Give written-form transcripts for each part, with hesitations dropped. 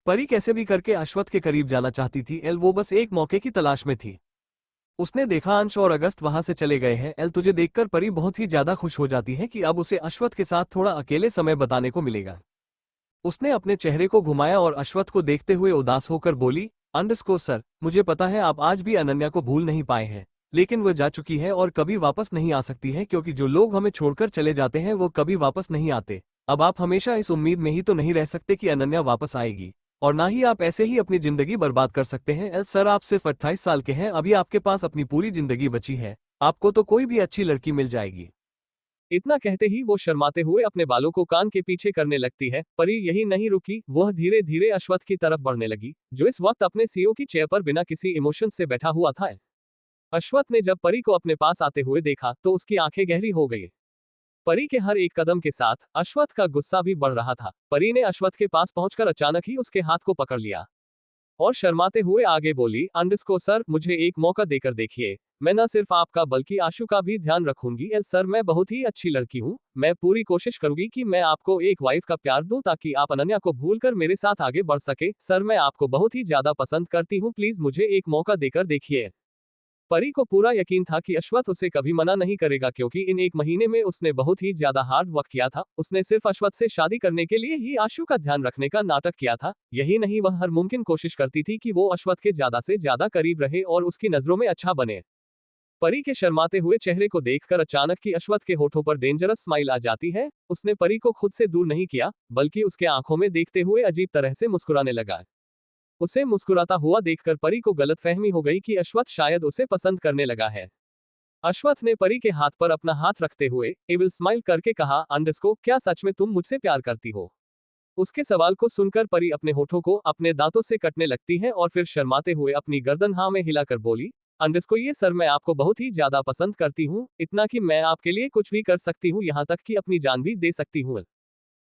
परी कैसे भी करके अश्वत्थ के करीब जाना चाहती थी। वो बस एक मौके की तलाश में थी। उसने देखा अंश और अगस्त वहां से चले गए हैं। तुझे देखकर परी बहुत ही ज्यादा खुश हो जाती है कि अब उसे अश्वत्थ के साथ थोड़ा अकेले समय बताने को मिलेगा। उसने अपने चेहरे को घुमाया और अश्वत्थ को देखते हुए उदास होकर बोली, अंडरस्कोर सर, मुझे पता है आप आज भी अनन्या को भूल नहीं पाए हैं, लेकिन वह जा चुकी है और कभी वापस नहीं आ सकती है, क्योंकि जो लोग हमें छोड़कर चले जाते हैं वो कभी वापस नहीं आते। अब आप हमेशा इस उम्मीद में ही तो नहीं रह सकते कि अनन्या वापस आएगी, और ना ही आप ऐसे ही अपनी जिंदगी बर्बाद कर सकते हैं। सर, आप सिर्फ 28 साल के हैं, अभी आपके पास अपनी पूरी जिंदगी बची है, आपको तो कोई भी अच्छी लड़की मिल जाएगी। इतना कहते ही वो शर्माते हुए अपने बालों को कान के पीछे करने लगती है। परी यही नहीं रुकी, वह धीरे धीरे अश्वत्थ की तरफ बढ़ने लगी, जो इस वक्त अपने सीओ की चेयर पर बिना किसी इमोशन से बैठा हुआ था। अश्वत्थ ने जब परी को अपने पास आते हुए देखा तो उसकी आंखें गहरी हो गई। परी के हर एक कदम के साथ अश्वत्थ का गुस्सा भी बढ़ रहा था। परी ने अश्वत्थ के पास पहुंचकर अचानक ही उसके हाथ को पकड़ लिया और शर्माते हुए आगे बोली, अंडरस्कोर सर, मुझे एक मौका देकर देखिए, मैं न सिर्फ आपका बल्कि आशु का भी ध्यान रखूंगी। सर, मैं बहुत ही अच्छी लड़की हूँ, मैं पूरी कोशिश करूंगी कि मैं आपको एक वाइफ का प्यार दूं ताकि आप अनन्या को भूलकर मेरे साथ आगे बढ़ सके। सर, मैं आपको बहुत ही ज्यादा पसंद करती हूँ, प्लीज मुझे एक मौका देकर देखिए। परी को पूरा यकीन था कि अश्वत्थ उसे कभी मना नहीं करेगा, क्योंकि इन एक महीने में उसने बहुत ही ज्यादा हार्ड वर्क किया था। उसने सिर्फ अश्वत्थ से शादी करने के लिए ही आशु का ध्यान रखने का नाटक किया था। यही नहीं, वह हर मुमकिन कोशिश करती थी कि वो अश्वत्थ के ज्यादा से ज्यादा करीब रहे और उसकी नजरों में अच्छा बने। परी के शर्माते हुए चेहरे को देखकर अचानक ही अश्वत्थ के होठों पर डेंजरस स्माइल आ जाती है। उसने परी को खुद से दूर नहीं किया, बल्कि उसके आंखों में देखते हुए अजीब तरह से मुस्कुराने लगा। उसे मुस्कुराता हुआ देखकर परी को गलतफहमी हो गई कि अश्वत्थ शायद उसे पसंद करने लगा है। अश्वत्थ ने परी के हाथ पर अपना हाथ रखते हुए एविल स्माइल करके कहा, अंडरस्को, क्या सच में तुम मुझसे प्यार करती हो? उसके सवाल को सुनकर परी अपने होठों को अपने दांतों से कटने लगती है और फिर शर्माते हुए अपनी गर्दन हाँ में हिलाकर बोली, अंडरस्को, ये सर, मैं आपको बहुत ही ज्यादा पसंद करती हूँ, इतना कि मैं आपके लिए कुछ भी कर सकती हूँ, यहाँ तक कि अपनी जान भी दे सकती हूँ।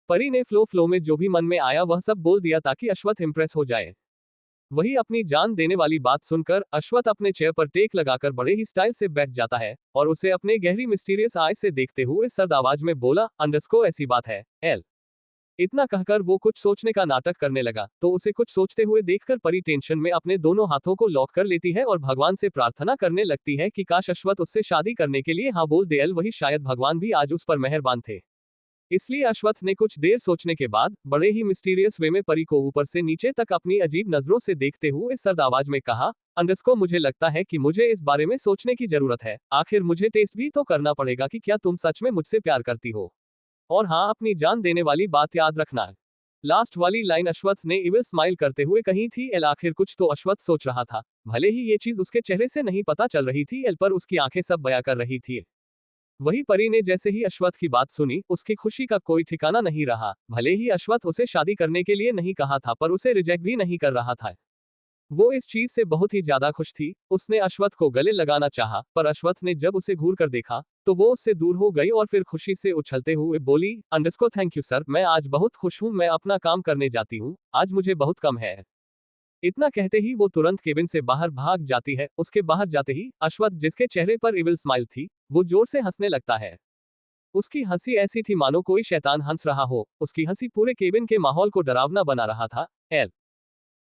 परी ने फ्लो में जो भी मन में आया वह सब बोल दिया ताकि अश्वत्थ इंप्रेस हो जाए। वही अपनी जान देने वाली बात सुनकर अश्वत्थ अपने चेयर पर टेक लगाकर बड़े ही स्टाइल से बैठ जाता है और उसे अपने गहरी मिस्टीरियस आय से देखते हुए सर्द आवाज में बोला, अंडरस्को, ऐसी बात है एल। इतना कहकर वो कुछ सोचने का नाटक करने लगा तो उसे कुछ सोचते हुए देखकर परी टेंशन में अपने दोनों हाथों को लॉक कर लेती है और भगवान से प्रार्थना करने लगती है कि काश अश्वत्थ उससे शादी करने के लिए हाँ बोल दे। वही शायद भगवान भी आज उस पर मेहरबान थे। इसलिए अश्वत्थ ने कुछ देर सोचने के बाद बड़े ही मिस्टीरियस वे में परी को ऊपर से नीचे तक अपनी अजीब नजरों से देखते हुए सर्द आवाज में कहा, अंडरस्को, मुझे लगता है कि मुझे इस बारे में सोचने की जरूरत है। आखिर मुझे टेस्ट भी तो करना पड़ेगा कि क्या तुम सच में मुझसे प्यार करती हो। और हाँ, अपनी जान देने वाली बात याद रखना। लास्ट वाली लाइन अश्वत्थ ने इविल स्माइल करते हुए कही थी। आखिर कुछ तो अश्वत्थ सोच रहा था, भले ही ये चीज उसके चेहरे से नहीं पता चल रही थी, पर उसकी आंखें सब बयां कर रही थी। वही परी ने जैसे ही अश्वत्थ की बात सुनी, उसकी खुशी का कोई ठिकाना नहीं रहा। भले ही अश्वत्थ उसे शादी करने के लिए नहीं कहा था, पर उसे रिजेक्ट भी नहीं कर रहा था। वो इस चीज से बहुत ही ज्यादा खुश थी। उसने अश्वत्थ को गले लगाना चाहा, पर अश्वत्थ ने जब उसे घूर कर देखा तो वो उससे दूर हो गई और फिर खुशी से उछलते हुए बोली, अंडरस्को, थैंक यू सर, मैं आज बहुत खुश हूँ, मैं अपना काम करने जाती हूँ, आज मुझे बहुत कम है। इतना कहते ही वो तुरंत केबिन से बाहर भाग जाती है। उसके बाहर जाते ही अश्वत्थ, जिसके चेहरे पर इविल स्माइल थी, वो जोर से हंसने लगता है। उसकी हंसी ऐसी थी मानो कोई शैतान हंस रहा हो। उसकी हंसी पूरे केबिन के माहौल को डरावना बना रहा था। एल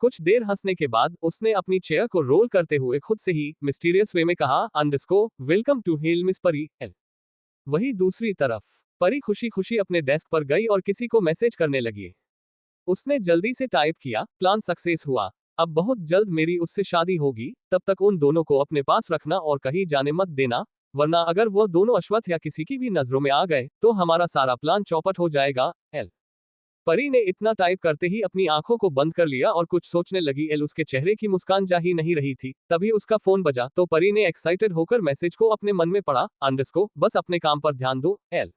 कुछ देर हंसने के बाद उसने अपनी चेयर को रोल करते हुए खुद से ही मिस्टीरियस वे में कहा, अंडरस्को, वेलकम टू हेल मिस परी एल। वही दूसरी तरफ परी खुशी खुशी अपने डेस्क पर गई और किसी को मैसेज करने लगी। उसने जल्दी से टाइप किया, प्लान सक्सेस हुआ, अब बहुत जल्द मेरी उससे शादी होगी, तब तक उन दोनों को अपने पास रखना और कहीं जाने मत देना, वरना अगर वो दोनों अश्वत्थ या किसी की भी नजरों में आ गए तो हमारा सारा प्लान चौपट हो जाएगा। एल परी ने इतना टाइप करते ही अपनी आंखों को बंद कर लिया और कुछ सोचने लगी। उसके चेहरे की मुस्कान जा ही नहीं रही थी। तभी उसका फोन बजा तो परी ने एक्साइटेड होकर मैसेज को अपने मन में पढ़ा, अंडरस्को, बस अपने काम पर ध्यान दो एल।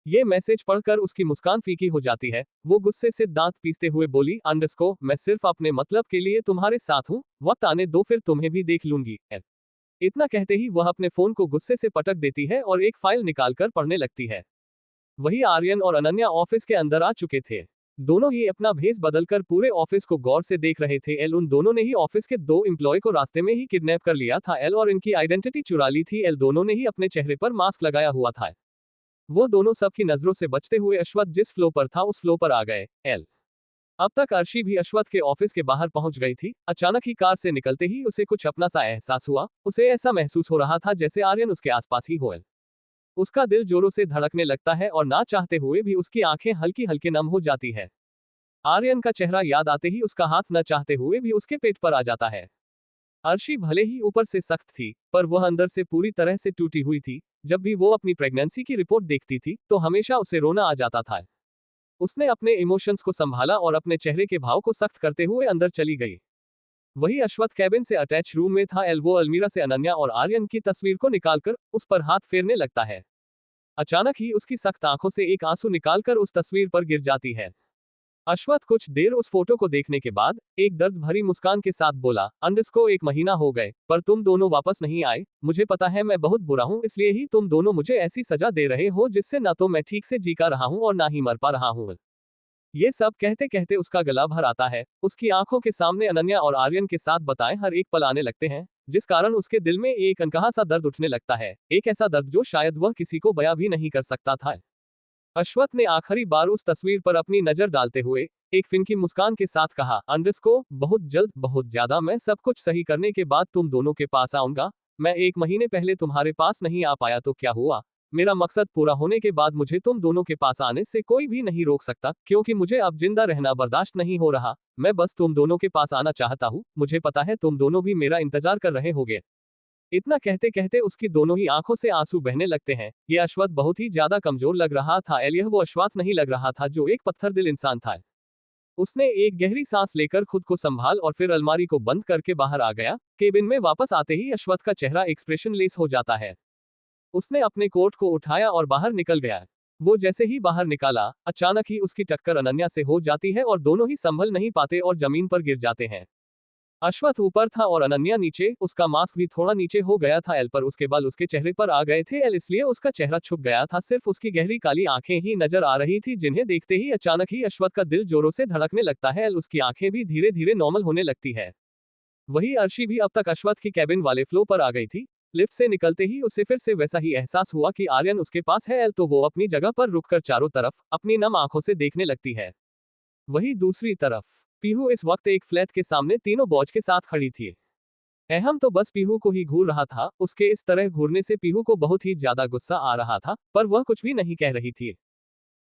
ये मैसेज पढ़कर उसकी मुस्कान फीकी हो जाती है। वो गुस्से से दांत पीसते हुए बोली, अंडरस्को, मैं सिर्फ अपने मतलब के लिए तुम्हारे साथ हूँ, वक्त आने दो फिर तुम्हें भी देख लूंगी एल। इतना कहते ही वह अपने फोन को गुस्से से पटक देती है और एक फाइल निकालकर पढ़ने लगती है। वही आर्यन और अनन्या ऑफिस के अंदर आ चुके थे। दोनों ही अपना भेस बदलकर पूरे ऑफिस को गौर से देख रहे थे। उन दोनों ने ही ऑफिस के दो एम्प्लॉय को रास्ते में ही किडनैप कर लिया था और इनकी आइडेंटिटी चुरा ली थी। दोनों ने ही अपने चेहरे पर मास्क लगाया हुआ था। वो दोनों सबकी नजरों से बचते हुए अश्वत्थ जिस फ्लो पर था उस फ्लो पर आ गए। अब तक अर्शी भी अश्वथ के ऑफिस के बाहर पहुंच गई थी। अचानक ही कार से निकलते ही उसे कुछ अपना सा एहसास हुआ। उसे ऐसा महसूस हो रहा था जैसे आर्यन उसके आसपास ही हो। उसका दिल जोरों से धड़कने लगता है और ना चाहते हुए भी उसकी आंखें हल्की हल्की नम हो जाती है। आर्यन का चेहरा याद आते ही उसका हाथ न चाहते हुए भी उसके पेट पर आ जाता है। अर्शी भले ही ऊपर से सख्त थी, पर वह अंदर से पूरी तरह से टूटी हुई थी। जब भी वो अपनी प्रेगनेंसी की रिपोर्ट देखती थी तो हमेशा उसे रोना आ जाता था। उसने अपने इमोशंस को संभाला और अपने चेहरे के भाव को सख्त करते हुए अंदर चली गई। वही अश्वथ कैबिन से अटैच रूम में था। वो अलमीरा से अनन्या और आर्यन की तस्वीर को निकालकर उस पर हाथ फेरने लगता है। अचानक ही उसकी सख्त आंखों से एक आंसू निकालकर उस तस्वीर पर गिर जाती है। अश्वथ कुछ देर उस फोटो को देखने के बाद एक दर्द भरी मुस्कान के साथ बोला, अंडरस्को 1 महीना हो गए, पर तुम दोनों वापस नहीं आए। मुझे पता है मैं बहुत बुरा हूँ, इसलिए ही तुम दोनों मुझे ऐसी सजा दे रहे हो जिससे ना तो मैं ठीक से जी का रहा हूँ और ना ही मर पा रहा हूँ। ये सब कहते कहते उसका गला भर आता है। उसकी आंखों के सामने अनन्या और आर्यन के साथ बताए हर एक पल आने लगते हैं, जिस कारण उसके दिल में एक अनकहा सा दर्द उठने लगता है। एक ऐसा दर्द जो शायद वह किसी को बयां भी नहीं कर सकता था। अश्वथ ने आखिरी बार उस तस्वीर पर अपनी नजर डालते हुए एक फिनकी मुस्कान के साथ कहा, अंडरस्को बहुत जल्द, बहुत ज्यादा मैं सब कुछ सही करने के बाद तुम दोनों के पास आऊंगा। मैं 1 महीने पहले तुम्हारे पास नहीं आ पाया तो क्या हुआ? मेरा मकसद पूरा होने के बाद मुझे तुम दोनों के पास आने से कोई भी नहीं रोक सकता, क्योंकि मुझे अब जिंदा रहना बर्दाश्त नहीं हो रहा। मैं बस तुम दोनों के पास आना चाहता हूँ। मुझे पता है तुम दोनों भी मेरा इंतजार कर रहे होगे। इतना कहते कहते उसकी दोनों ही आंखों से आंसू बहने लगते हैं। ये अश्वथ बहुत ही ज्यादा कमजोर लग रहा था। यह वो अश्वथ नहीं लग रहा था जो एक पत्थर दिल इंसान था। उसने एक गहरी सांस लेकर खुद को संभाल और फिर अलमारी को बंद करके बाहर आ गया। केबिन में वापस आते ही अश्वथ का चेहरा एक्सप्रेशन लेस हो जाता है। उसने अपने कोट को उठाया और बाहर निकल गया। वो जैसे ही बाहर निकाला, अचानक ही उसकी टक्कर अनन्या से हो जाती है और दोनों ही संभल नहीं पाते और जमीन पर गिर जाते हैं। अश्वथ ऊपर था और अनन्या नीचे। उसका मास्क भी थोड़ा नीचे हो गया था पर उसके बाल उसके चेहरे पर आ गए थे इसलिए उसका चेहरा छुप गया था। सिर्फ उसकी गहरी काली आंखें ही नजर आ रही थी, जिन्हें देखते ही अचानक ही अश्वथ का दिल जोरों से धड़कने लगता है। उसकी आंखें भी धीरे धीरे नॉर्मल होने लगती है। वही अर्शी भी अब तक अश्वथ की कैबिन वाले फ्लोर पर आ गई थी। लिफ्ट से निकलते ही उसे फिर से वैसा ही एहसास हुआ कि आर्यन उसके पास है। तो वो अपनी जगह पर रुककर चारों तरफ अपनी नम आंखों से देखने लगती है। वही दूसरी तरफ पीहू इस वक्त एक फ्लैट के सामने तीनों बॉज के साथ खड़ी थी। अहम तो बस पीहू को ही घूर रहा था। उसके इस तरह घूरने से पीहू को बहुत ही ज्यादा गुस्सा आ रहा था, पर वह कुछ भी नहीं कह रही थी।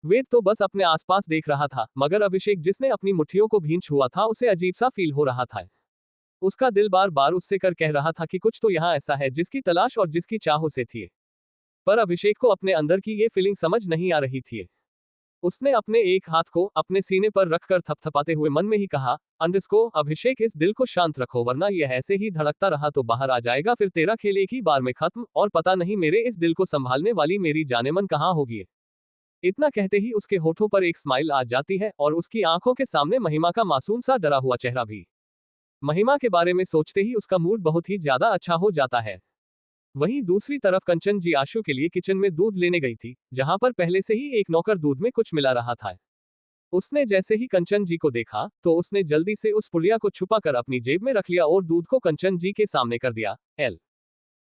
वेद तो बस अपने आसपास देख रहा था, मगर अभिषेक जिसने अपनी मुट्ठियों को भींच हुआ था उसे अजीब सा फील हो रहा था। उसका दिल बार बार उससे कर कह रहा था कि कुछ तो यहाँ ऐसा है जिसकी तलाश और जिसकी चाह उसे थी, पर अभिषेक को अपने अंदर की ये फीलिंग समझ नहीं आ रही थी। उसने अपने एक हाथ को अपने सीने पर रखकर थपथपाते हुए मन में ही कहा, अंडरस्को अभिषेक इस दिल को शांत रखो, वरना यह ऐसे ही धड़कता रहा तो बाहर आ जाएगा, फिर तेरा खेल एक ही बार में खत्म, और पता नहीं मेरे इस दिल को संभालने वाली मेरी जानेमन कहाँ होगी। इतना कहते ही उसके होठों पर एक स्माइल आ जाती है और उसकी आंखों के सामने महिमा का मासूम सा डरा हुआ चेहरा भी। महिमा के बारे में सोचते ही उसका मूड बहुत ही ज्यादा अच्छा हो जाता है। वहीं दूसरी तरफ कंचन जी आशु के लिए किचन में दूध लेने गई थी, जहां पर पहले से ही एक नौकर दूध में कुछ मिला रहा था। उसने जैसे ही कंचन जी को देखा तो उसने जल्दी से उस पुड़िया को छुपाकर अपनी जेब में रख लिया और दूध को कंचन जी के सामने कर दिया।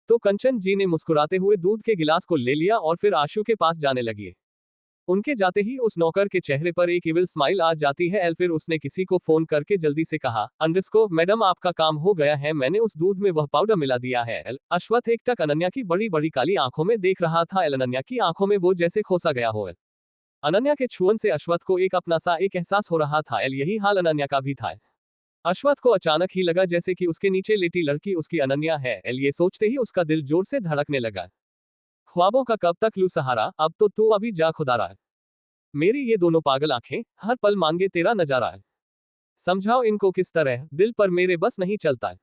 तो कंचन जी ने मुस्कुराते हुए दूध के गिलास को ले लिया और फिर आशु के पास जाने लगी। उनके जाते ही उस नौकर के चेहरे पर एक इविल स्माइल आ जाती है। फिर उसने किसी को फोन करके जल्दी से कहा, अंडरस्को मैडम आपका काम हो गया है, मैंने उस दूध में वह पाउडर मिला दिया है। अश्वथ एकटक अनन्या की बड़ी बड़ी काली आंखों में देख रहा था। अनन्या की आंखों में वो जैसे खोसा गया हो। अनन्या के छुअन से अश्वथ को एक अपना सा एक एहसास हो रहा था। यही हाल अनन्या का भी था। अश्वथ को अचानक ही लगा जैसे कि उसके नीचे लेटी लड़की उसकी अनन्या है। ये सोचते ही उसका दिल जोर से धड़कने लगा। ख्वाबों का कब तक लूं सहारा, अब तो तू अभी जा खुदारा। मेरी ये दोनों पागल आंखें हर पल मांगे तेरा नजारा। समझाओ इनको किस तरह, दिल पर मेरे बस नहीं चलता।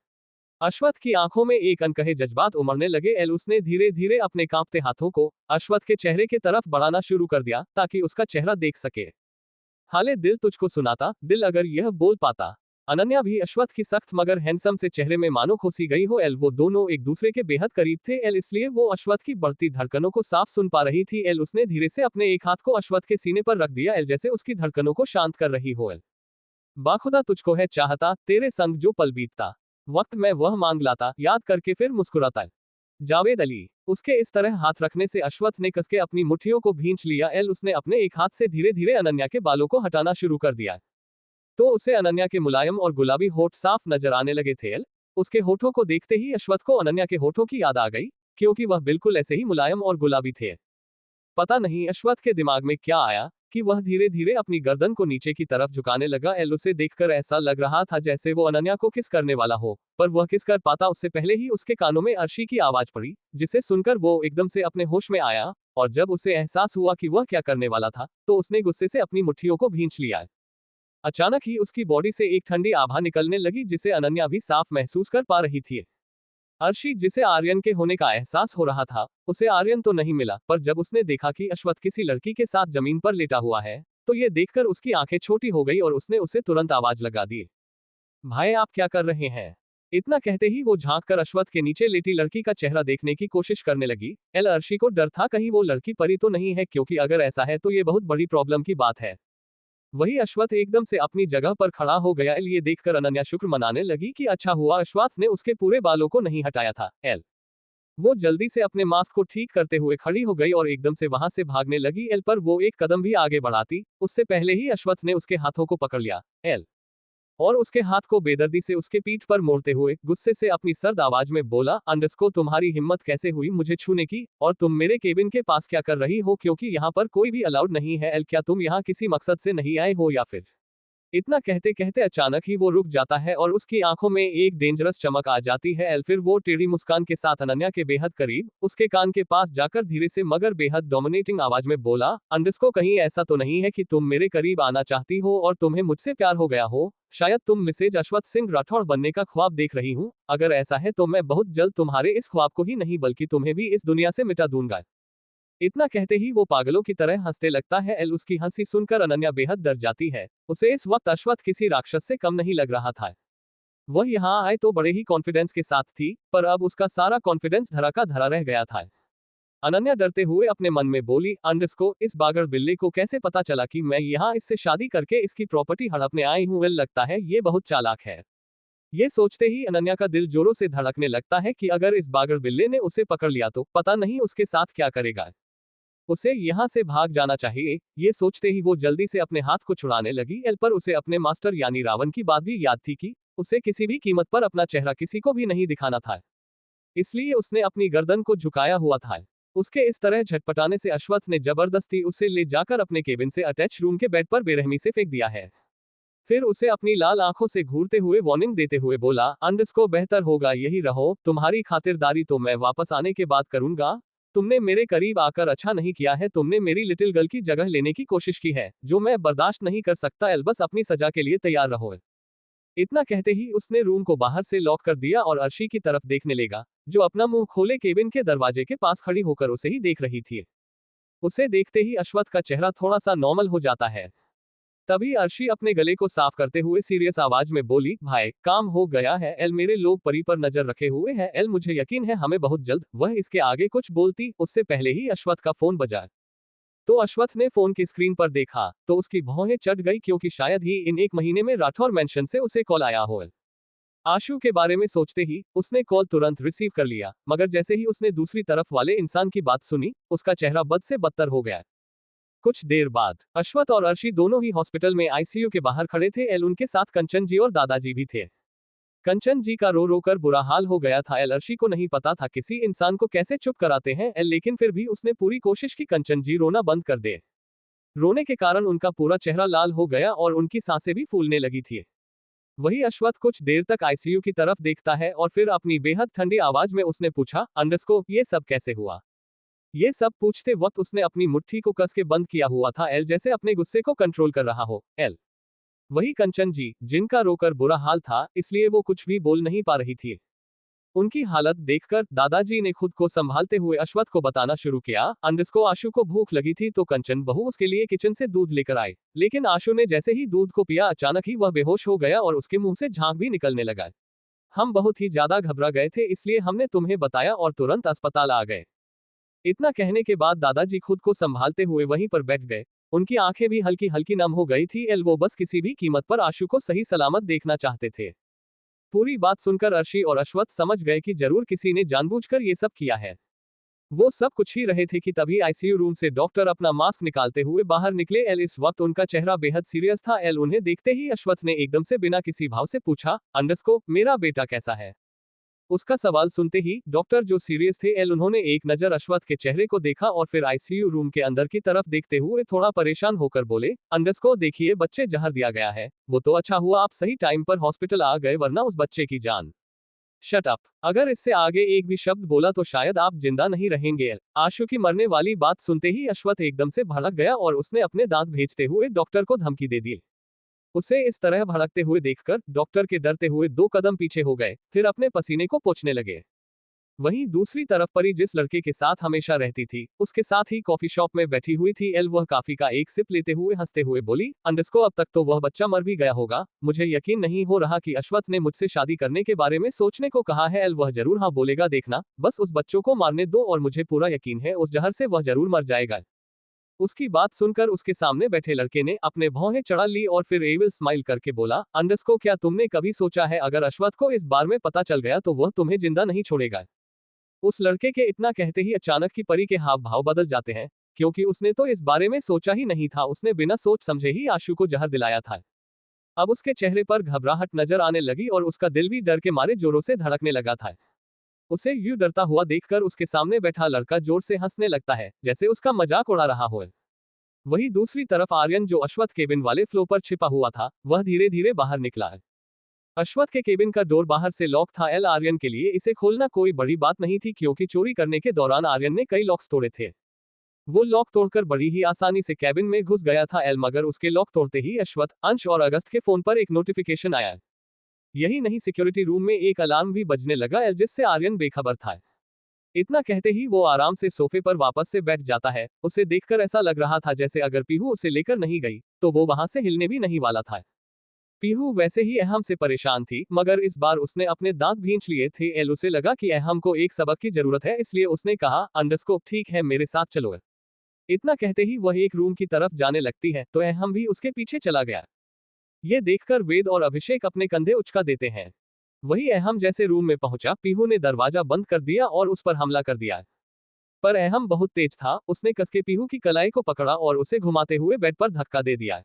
अश्वथ की आंखों में एक अनकहे जज्बात उमड़ने लगे। उसने धीरे धीरे अपने कांपते हाथों को अश्वथ के चेहरे की तरफ बढ़ाना शुरू कर दिया ताकि उसका चेहरा देख सके। हाले दिल तुझको सुनाता, दिल अगर यह बोल पाता। अनन्या भी अश्वथ की सख्त मगर हैंडसम से चेहरे में मानो खोसी गई हो। वो दोनों एक दूसरे के बेहद करीब थे। इसलिए वो अश्वथ की बढ़ती धड़कनों को साफ सुन पा रही थी। उसने धीरे से अपने एक हाथ को अश्वथ के सीने पर रख दिया, जैसे उसकी धड़कनों को शांत कर रही हो। बाखुदा तुझको है चाहता, तेरे संग जो पल बीतता, वक्त मैं वह मांग लाता, याद करके फिर मुस्कुराता। जावेद अली। उसके इस तरह हाथ रखने से अश्वथ ने कसके अपनी मुट्ठियों को भींच लिया। उसने अपने एक हाथ से धीरे धीरे अनन्या के बालों को हटाना शुरू कर दिया। तो उसे अनन्या के मुलायम और गुलाबी होठ साफ नजर आने लगे थे। उसके होठों को देखते ही अश्वथ को अनन्या के होठों की याद आ गई, क्योंकि वह बिल्कुल ऐसे ही मुलायम और गुलाबी थे। पता नहीं अश्वथ के दिमाग में क्या आया कि वह धीरे धीरे अपनी गर्दन को नीचे की तरफ झुकाने लगा। उसे देखकर ऐसा लग रहा था जैसे वो अनन्या को किस करने वाला हो, पर वह किस कर पाता उससे पहले ही उसके कानों में अर्शी की आवाज पड़ी, जिसे सुनकर वो एकदम से अपने होश में आया। और जब उसे एहसास हुआ कि वह क्या करने वाला था, तो उसने गुस्से से अपनी मुट्ठियों को भींच लिया। अचानक ही उसकी बॉडी से एक ठंडी आभा निकलने लगी, जिसे अनन्या भी साफ महसूस कर पा रही थी। अर्शी, जिसे आर्यन के होने का एहसास हो रहा था, उसे आर्यन तो नहीं मिला, पर जब उसने देखा कि अश्वथ किसी लड़की के साथ जमीन पर लेटा हुआ है, तो ये देखकर उसकी आंखें छोटी हो गई और उसने उसे तुरंत आवाज लगा दी। भाई, आप क्या कर रहे हैं? इतना कहते ही वो झांक कर अश्वथ के नीचे लेटी लड़की का चेहरा देखने की कोशिश करने लगी। अर्शी को डर था कहीं वो लड़की परी तो नहीं है, क्योंकि अगर ऐसा है तो ये बहुत बड़ी प्रॉब्लम की बात है। वही अश्वथ एकदम से अपनी जगह पर खड़ा हो गया। ये देखकर अनन्या शुक्र मनाने लगी कि अच्छा हुआ अश्वथ ने उसके पूरे बालों को नहीं हटाया था। वो जल्दी से अपने मास्क को ठीक करते हुए खड़ी हो गई और एकदम से वहां से भागने लगी। पर वो एक कदम भी आगे बढ़ाती, उससे पहले ही अश्वथ ने उसके हाथों को पकड़ लिया और उसके हाथ को बेदर्दी से उसके पीठ पर मोड़ते हुए गुस्से से अपनी सर्द आवाज में बोला, अंडस्को, तुम्हारी हिम्मत कैसे हुई मुझे छूने की, और तुम मेरे केबिन के पास क्या कर रही हो, क्योंकि यहाँ पर कोई भी अलाउड नहीं है। क्या तुम यहाँ किसी मकसद से नहीं आए हो या फिर? इतना कहते कहते अचानक ही वो रुक जाता है और उसकी आंखों में एक डेंजरस चमक आ जाती है। फिर वो टेढ़ी मुस्कान के साथ अनन्या के बेहद करीब उसके कान के पास जाकर धीरे से मगर बेहद डोमिनेटिंग आवाज में बोला, अंडस्को, कहीं ऐसा तो नहीं है कि तुम मेरे करीब आना चाहती हो और तुम्हें मुझसे प्यार हो गया हो? शायद तुम मिसेज अश्वथ सिंह राठौड़ बनने का ख्वाब देख रही हूँ। अगर ऐसा है तो मैं बहुत जल्द तुम्हारे इस ख्वाब को ही नहीं बल्कि तुम्हें भी इस दुनिया से मिटा दूंगा। इतना कहते ही वो पागलों की तरह हंसने लगता है। उसकी हंसी सुनकर अनन्या बेहद डर जाती है। उसे इस वक्त अश्वथ किसी राक्षस से कम नहीं लग रहा था। वह यहाँ आए तो बड़े ही कॉन्फिडेंस के साथ थी, पर अब उसका सारा कॉन्फिडेंस धरा का धरा रह गया था। अनन्या डरते हुए अपने मन में बोली, अंडस्को, इस बागर बिल्ले को कैसे पता चला कि मैं यहाँ इससे शादी करके इसकी प्रॉपर्टी हड़पने आई हूँ? लगता है ये बहुत चालाक है। ये सोचते ही अनन्या का दिल जोरों से धड़कने लगता है कि अगर इस बागर बिल्ले ने उसे पकड़ लिया तो पता नहीं उसके साथ क्या करेगा। उसे यहाँ से भाग जाना चाहिए। ये सोचते ही वो जल्दी से अपने हाथ को छुड़ाने लगी। पर उसे अपने मास्टर यानी रावण की बात भी याद थी कि उसे किसी भी कीमत पर अपना चेहरा किसी को भी नहीं दिखाना था, इसलिए उसने अपनी गर्दन को झुकाया हुआ था। उसके इस तरह झटपटाने से अश्वथ ने जबरदस्ती उसे ले जाकर अपने केबिन से अटैच रूम के बेड पर बेरहमी से फेंक दिया है। फिर उसे अपनी लाल आंखों से घूरते हुए वार्निंग देते हुए बोला, अंडस्को, बेहतर होगा यही रहो, तुम्हारी खातिरदारी तो मैं वापस आने के बाद करूंगा। तुमने मेरे करीब आकर अच्छा नहीं किया है, तुमने मेरी लिटिल गर्ल की जगह लेने की कोशिश की है, जो मैं बर्दाश्त नहीं कर सकता। बस अपनी सजा के लिए तैयार रहो। इतना कहते ही उसने रूम को बाहर से लॉक कर दिया और अर्शी की तरफ देखने लगा, जो अपना मुंह खोले केबिन के दरवाजे के पास खड़ी होकर उसे ही देख रही थी। उसे देखते ही अश्वथ का चेहरा थोड़ा सा नॉर्मल हो जाता है। तभी अर्शी अपने गले को साफ करते हुए सीरियस आवाज में बोली, भाई, काम हो गया है। मेरे लोग परी पर नजर रखे हुए हैं। मुझे यकीन है हमें बहुत जल्द। वह इसके आगे कुछ बोलती उससे पहले ही अश्वथ का फोन बजा। तो अश्वथ ने फोन की स्क्रीन पर देखा तो उसकी भौहें चढ़ गई, क्योंकि शायद ही इन एक महीने में राठौर मेंशन से उसे कॉल आया हो। आशु के बारे में सोचते ही उसने कॉल तुरंत रिसीव कर लिया, मगर जैसे ही उसने दूसरी तरफ वाले इंसान की बात सुनी, उसका चेहरा बद से बदतर हो गया। कुछ देर बाद अश्वथ और अर्शी दोनों ही हॉस्पिटल में आईसीयू के बाहर खड़े थे। उनके साथ कंचन जी और दादाजी भी थे। कंचन जी का रो रो कर बुरा हाल हो गया था। अर्शी को नहीं पता था किसी इंसान को कैसे चुप कराते हैं, लेकिन फिर भी उसने पूरी कोशिश की कंचन जी रोना बंद कर दे। रोने के कारण उनका पूरा चेहरा लाल हो गया और उनकी सांसें भी फूलने लगी थी। वही अश्वथ कुछ देर तक आईसीयू की तरफ देखता है और फिर अपनी बेहद ठंडी आवाज में उसने पूछा, अंडस्को, ये सब कैसे हुआ? ये सब पूछते वक्त उसने अपनी मुट्ठी को कस के बंद किया हुआ था, जैसे अपने गुस्से को कंट्रोल कर रहा हो। वही कंचन जी, जिनका रोकर बुरा हाल था, इसलिए वो कुछ भी बोल नहीं पा रही थी। उनकी हालत देखकर दादाजी ने खुद को संभालते हुए अश्वथ को बताना शुरू किया, अंडस्को, आशु को भूख लगी थी तो कंचन बहू उसके लिए किचन से दूध लेकर आए, लेकिन आशु ने जैसे ही दूध को पिया अचानक ही वह बेहोश हो गया और उसके मुंह से झाग भी निकलने लगा। हम बहुत ही ज्यादा घबरा गए थे, इसलिए हमने तुम्हें बताया और तुरंत अस्पताल आ गए। इतना कहने के बाद दादाजी खुद को संभालते हुए वहीं पर बैठ गए। उनकी आंखें भी हल्की हल्की नम हो गई थी। वो बस किसी भी कीमत पर आशु को सही सलामत देखना चाहते थे। पूरी बात सुनकर अर्शी और अश्वथ समझ गए कि जरूर किसी ने जानबूझकर ये सब किया है। वो सब कुछ ही रहे थे कि तभी आईसीयू रूम से डॉक्टर अपना मास्क निकालते हुए बाहर निकले। एल इस वक्त उनका चेहरा बेहद सीरियस था। एल उन्हें देखते ही अश्वथ ने एकदम से बिना किसी भाव से पूछा, अंडरस्को, मेरा बेटा कैसा है? उसका सवाल सुनते ही डॉक्टर जो सीरियस थे एल उन्होंने एक नजर अश्वथ के चेहरे को देखा और फिर आईसीयू रूम के अंदर की तरफ देखते हुए थोड़ा परेशान होकर बोले, अंडरस्को, देखिए बच्चे जहर दिया गया है। वो तो अच्छा हुआ आप सही टाइम पर हॉस्पिटल आ गए, वरना उस बच्चे की जान। शट अप, अगर इससे आगे एक भी शब्द बोला तो शायद आप जिंदा नहीं रहेंगे। आशु की मरने वाली बात सुनते ही अश्वथ एकदम से भड़क गया और उसने अपने दांत भेजते हुए डॉक्टर को धमकी दे दी। उसे इस तरह भड़कते हुए देखकर डॉक्टर के डरते हुए 2 कदम पीछे हो गए, फिर अपने पसीने को पोंछने लगे। वहीं दूसरी तरफ परी जिस लड़के के साथ हमेशा रहती थी, उसके साथ ही कॉफी शॉप में बैठी हुई थी। एल वह कॉफी का एक सिप लेते हुए हंसते हुए बोली, अंडरस्को, अब तक तो वह बच्चा मर भी गया होगा। मुझे यकीन नहीं हो रहा कि अश्वथ ने मुझसे शादी करने के बारे में सोचने को कहा है। एल वह जरूर हाँ बोलेगा, देखना, बस उस बच्चों को मारने दो और मुझे पूरा यकीन है उस जहर से वह जरूर मर जाएगा। उसकी बात सुनकर उसके सामने बैठे लड़के ने अपने भौहें चढ़ा ली और फिर एविल स्माइल करके बोला, अंडरस्को, क्या तुमने कभी सोचा है अगर अश्वथ को इस बार में पता चल गया तो वह तुम्हें जिंदा नहीं छोड़ेगा? उस लड़के के इतना कहते ही अचानक की परी के हाव भाव बदल जाते हैं, क्योंकि उसने तो इस बारे में सोचा ही नहीं था। उसने बिना सोच समझे ही आशु को जहर दिलाया था। अब उसके चेहरे पर घबराहट नजर आने लगी और उसका दिल भी डर के मारे जोरों से धड़कने लगा था। उसे यूं डरता हुआ देखकर उसके सामने बैठा लड़का जोर से हंसने लगता है, जैसे उसका मजाक उड़ा रहा हो। वहीं दूसरी तरफ आर्यन, जो अश्वथ केबिन वाले फ्लोर पर छिपा हुआ था, वह धीरे धीरे बाहर निकला। अश्वथ के केबिन का डोर बाहर से लॉक था। एल आर्यन के लिए इसे खोलना कोई बड़ी बात नहीं थी, क्योंकि चोरी करने के दौरान आर्यन ने कई लॉक्स तोड़े थे। वो लॉक तोड़कर बड़ी ही आसानी से केबिन में घुस गया था एल, मगर उसके लॉक तोड़ते ही अश्वथ, अंश और अगस्त के फोन पर एक नोटिफिकेशन आया। यही नहीं, सिक्योरिटी रूम में एक अलार्म भी बजने लगा एल, जिससे आर्यन बेखबर था। इतना कहते ही वो आराम से सोफे पर वापस से बैठ जाता है। उसे देखकर ऐसा लग रहा था जैसे अगर पीहू उसे लेकर नहीं गई तो वो वहां से हिलने भी नहीं वाला था। पीहू वैसे ही अहम से परेशान थी, मगर इस बार उसने अपने दांत भींच लिए थे। एल उसे लगा कि अहम को एक सबक की जरूरत है, इसलिए उसने कहा, अंडरस्को, ठीक है, मेरे साथ चलो। इतना कहते ही वह एक रूम की तरफ जाने लगती है तो अहम भी उसके पीछे चला गया। ये देखकर वेद और अभिषेक अपने कंधे उचका देते हैं। वही अहम जैसे रूम में पहुंचा, पीहू ने दरवाजा बंद कर दिया और उस पर हमला कर दिया। पर अहम बहुत तेज था, उसने कसके पीहू की कलाई को पकड़ा और उसे घुमाते हुए बेड पर धक्का दे दिया।